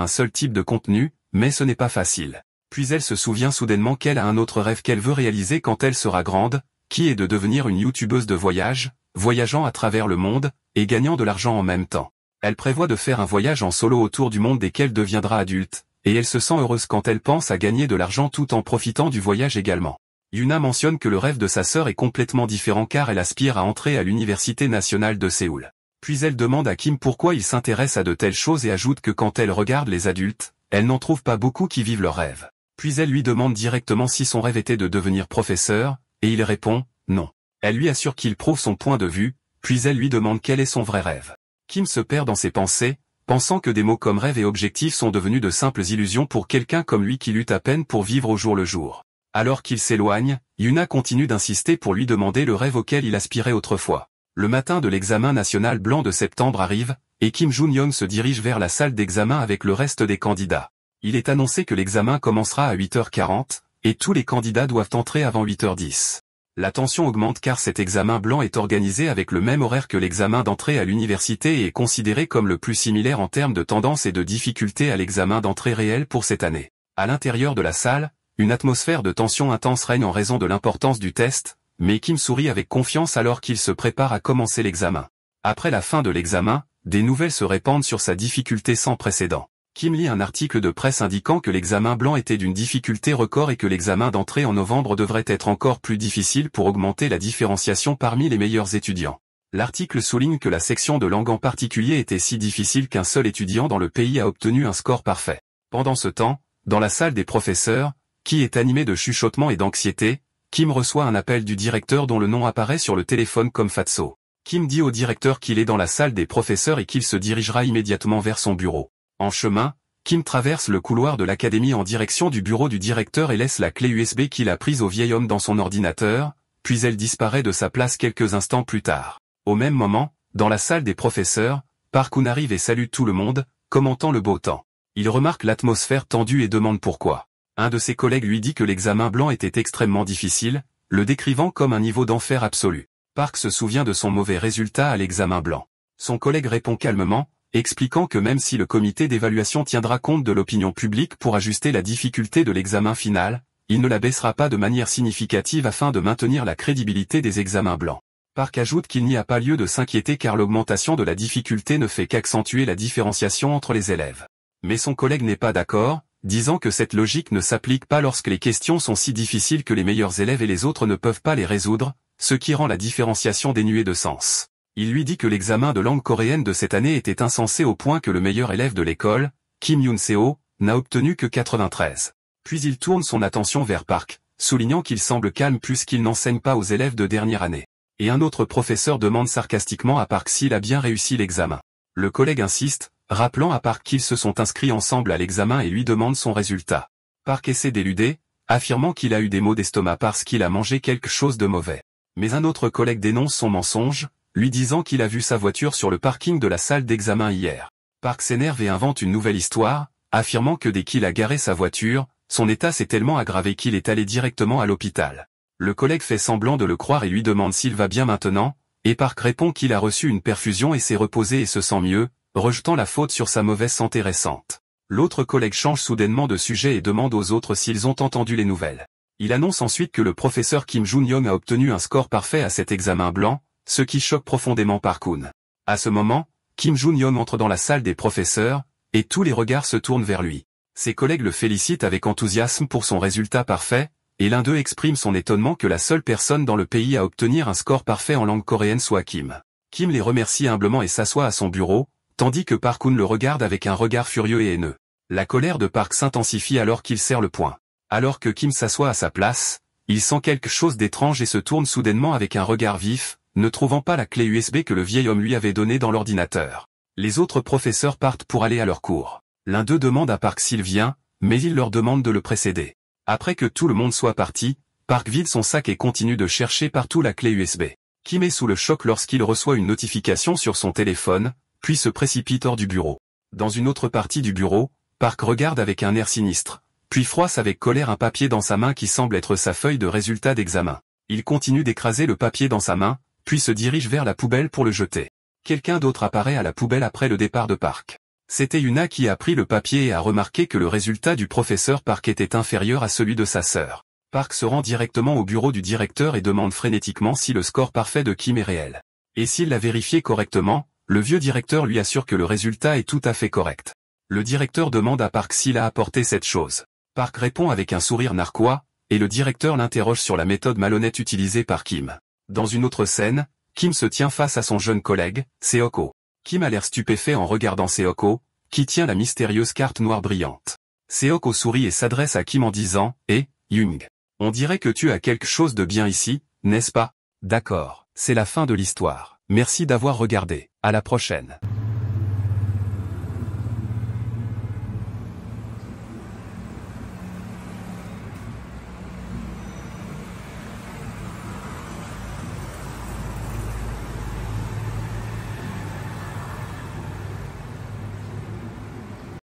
un seul type de contenu, mais ce n'est pas facile. Puis elle se souvient soudainement qu'elle a un autre rêve qu'elle veut réaliser quand elle sera grande, qui est de devenir une youtubeuse de voyage, voyageant à travers le monde, et gagnant de l'argent en même temps. Elle prévoit de faire un voyage en solo autour du monde dès qu'elle deviendra adulte, et elle se sent heureuse quand elle pense à gagner de l'argent tout en profitant du voyage également. Yuna mentionne que le rêve de sa sœur est complètement différent car elle aspire à entrer à l'Université nationale de Séoul. Puis elle demande à Kim pourquoi il s'intéresse à de telles choses et ajoute que quand elle regarde les adultes, elle n'en trouve pas beaucoup qui vivent leur rêve. Puis elle lui demande directement si son rêve était de devenir professeur, et il répond « non ». Elle lui assure qu'il prouve son point de vue, puis elle lui demande quel est son vrai rêve. Kim se perd dans ses pensées, pensant que des mots comme rêve et objectif sont devenus de simples illusions pour quelqu'un comme lui qui lutte à peine pour vivre au jour le jour. Alors qu'il s'éloigne, Yuna continue d'insister pour lui demander le rêve auquel il aspirait autrefois. Le matin de l'examen national blanc de septembre arrive, et Kim Jun-young se dirige vers la salle d'examen avec le reste des candidats. Il est annoncé que l'examen commencera à 8h40, et tous les candidats doivent entrer avant 8h10. La tension augmente car cet examen blanc est organisé avec le même horaire que l'examen d'entrée à l'université et est considéré comme le plus similaire en termes de tendance et de difficulté à l'examen d'entrée réel pour cette année. À l'intérieur de la salle, une atmosphère de tension intense règne en raison de l'importance du test, mais Kim sourit avec confiance alors qu'il se prépare à commencer l'examen. Après la fin de l'examen, des nouvelles se répandent sur sa difficulté sans précédent. Kim lit un article de presse indiquant que l'examen blanc était d'une difficulté record et que l'examen d'entrée en novembre devrait être encore plus difficile pour augmenter la différenciation parmi les meilleurs étudiants. L'article souligne que la section de langue en particulier était si difficile qu'un seul étudiant dans le pays a obtenu un score parfait. Pendant ce temps, dans la salle des professeurs, qui est animée de chuchotements et d'anxiété, Kim reçoit un appel du directeur dont le nom apparaît sur le téléphone comme Fatso. Kim dit au directeur qu'il est dans la salle des professeurs et qu'il se dirigera immédiatement vers son bureau. En chemin, Kim traverse le couloir de l'académie en direction du bureau du directeur et laisse la clé USB qu'il a prise au vieil homme dans son ordinateur, puis elle disparaît de sa place quelques instants plus tard. Au même moment, dans la salle des professeurs, Park-hoon arrive et salue tout le monde, commentant le beau temps. Il remarque l'atmosphère tendue et demande pourquoi. Un de ses collègues lui dit que l'examen blanc était extrêmement difficile, le décrivant comme un niveau d'enfer absolu. Park se souvient de son mauvais résultat à l'examen blanc. Son collègue répond calmement, expliquant que même si le comité d'évaluation tiendra compte de l'opinion publique pour ajuster la difficulté de l'examen final, il ne la baissera pas de manière significative afin de maintenir la crédibilité des examens blancs. Park ajoute qu'il n'y a pas lieu de s'inquiéter car l'augmentation de la difficulté ne fait qu'accentuer la différenciation entre les élèves. Mais son collègue n'est pas d'accord, disant que cette logique ne s'applique pas lorsque les questions sont si difficiles que les meilleurs élèves et les autres ne peuvent pas les résoudre, ce qui rend la différenciation dénuée de sens. Il lui dit que l'examen de langue coréenne de cette année était insensé au point que le meilleur élève de l'école, Kim Yoon-seo, n'a obtenu que 93. Puis il tourne son attention vers Park, soulignant qu'il semble calme puisqu'il n'enseigne pas aux élèves de dernière année. Et un autre professeur demande sarcastiquement à Park s'il a bien réussi l'examen. Le collègue insiste, rappelant à Park qu'ils se sont inscrits ensemble à l'examen et lui demande son résultat. Park essaie d'éluder, affirmant qu'il a eu des maux d'estomac parce qu'il a mangé quelque chose de mauvais. Mais un autre collègue dénonce son mensonge, lui disant qu'il a vu sa voiture sur le parking de la salle d'examen hier. Park s'énerve et invente une nouvelle histoire, affirmant que dès qu'il a garé sa voiture, son état s'est tellement aggravé qu'il est allé directement à l'hôpital. Le collègue fait semblant de le croire et lui demande s'il va bien maintenant, et Park répond qu'il a reçu une perfusion et s'est reposé et se sent mieux, rejetant la faute sur sa mauvaise santé récente. L'autre collègue change soudainement de sujet et demande aux autres s'ils ont entendu les nouvelles. Il annonce ensuite que le professeur Kim Jun-young a obtenu un score parfait à cet examen blanc, ce qui choque profondément Park-hoon. À ce moment, Kim Jun-young entre dans la salle des professeurs, et tous les regards se tournent vers lui. Ses collègues le félicitent avec enthousiasme pour son résultat parfait, et l'un d'eux exprime son étonnement que la seule personne dans le pays à obtenir un score parfait en langue coréenne soit Kim. Kim les remercie humblement et s'assoit à son bureau, tandis que Park-hoon le regarde avec un regard furieux et haineux. La colère de Park s'intensifie alors qu'il serre le poing. Alors que Kim s'assoit à sa place, il sent quelque chose d'étrange et se tourne soudainement avec un regard vif, ne trouvant pas la clé USB que le vieil homme lui avait donnée dans l'ordinateur. Les autres professeurs partent pour aller à leur cours. L'un d'eux demande à Park s'il vient, mais il leur demande de le précéder. Après que tout le monde soit parti, Park vide son sac et continue de chercher partout la clé USB. Kim est sous le choc lorsqu'il reçoit une notification sur son téléphone, puis se précipite hors du bureau. Dans une autre partie du bureau, Park regarde avec un air sinistre, puis froisse avec colère un papier dans sa main qui semble être sa feuille de résultat d'examen. Il continue d'écraser le papier dans sa main, puis se dirige vers la poubelle pour le jeter. Quelqu'un d'autre apparaît à la poubelle après le départ de Park. C'était Yuna qui a pris le papier et a remarqué que le résultat du professeur Park était inférieur à celui de sa sœur. Park se rend directement au bureau du directeur et demande frénétiquement si le score parfait de Kim est réel. Et s'il l'a vérifié correctement, le vieux directeur lui assure que le résultat est tout à fait correct. Le directeur demande à Park s'il a apporté cette chose. Park répond avec un sourire narquois, et le directeur l'interroge sur la méthode malhonnête utilisée par Kim. Dans une autre scène, Kim se tient face à son jeune collègue, Seoko. Kim a l'air stupéfait en regardant Seoko, qui tient la mystérieuse carte noire brillante. Seoko sourit et s'adresse à Kim en disant « Eh, Young. On dirait que tu as quelque chose de bien ici, n'est-ce pas ? D'accord, c'est la fin de l'histoire. Merci d'avoir regardé. À la prochaine.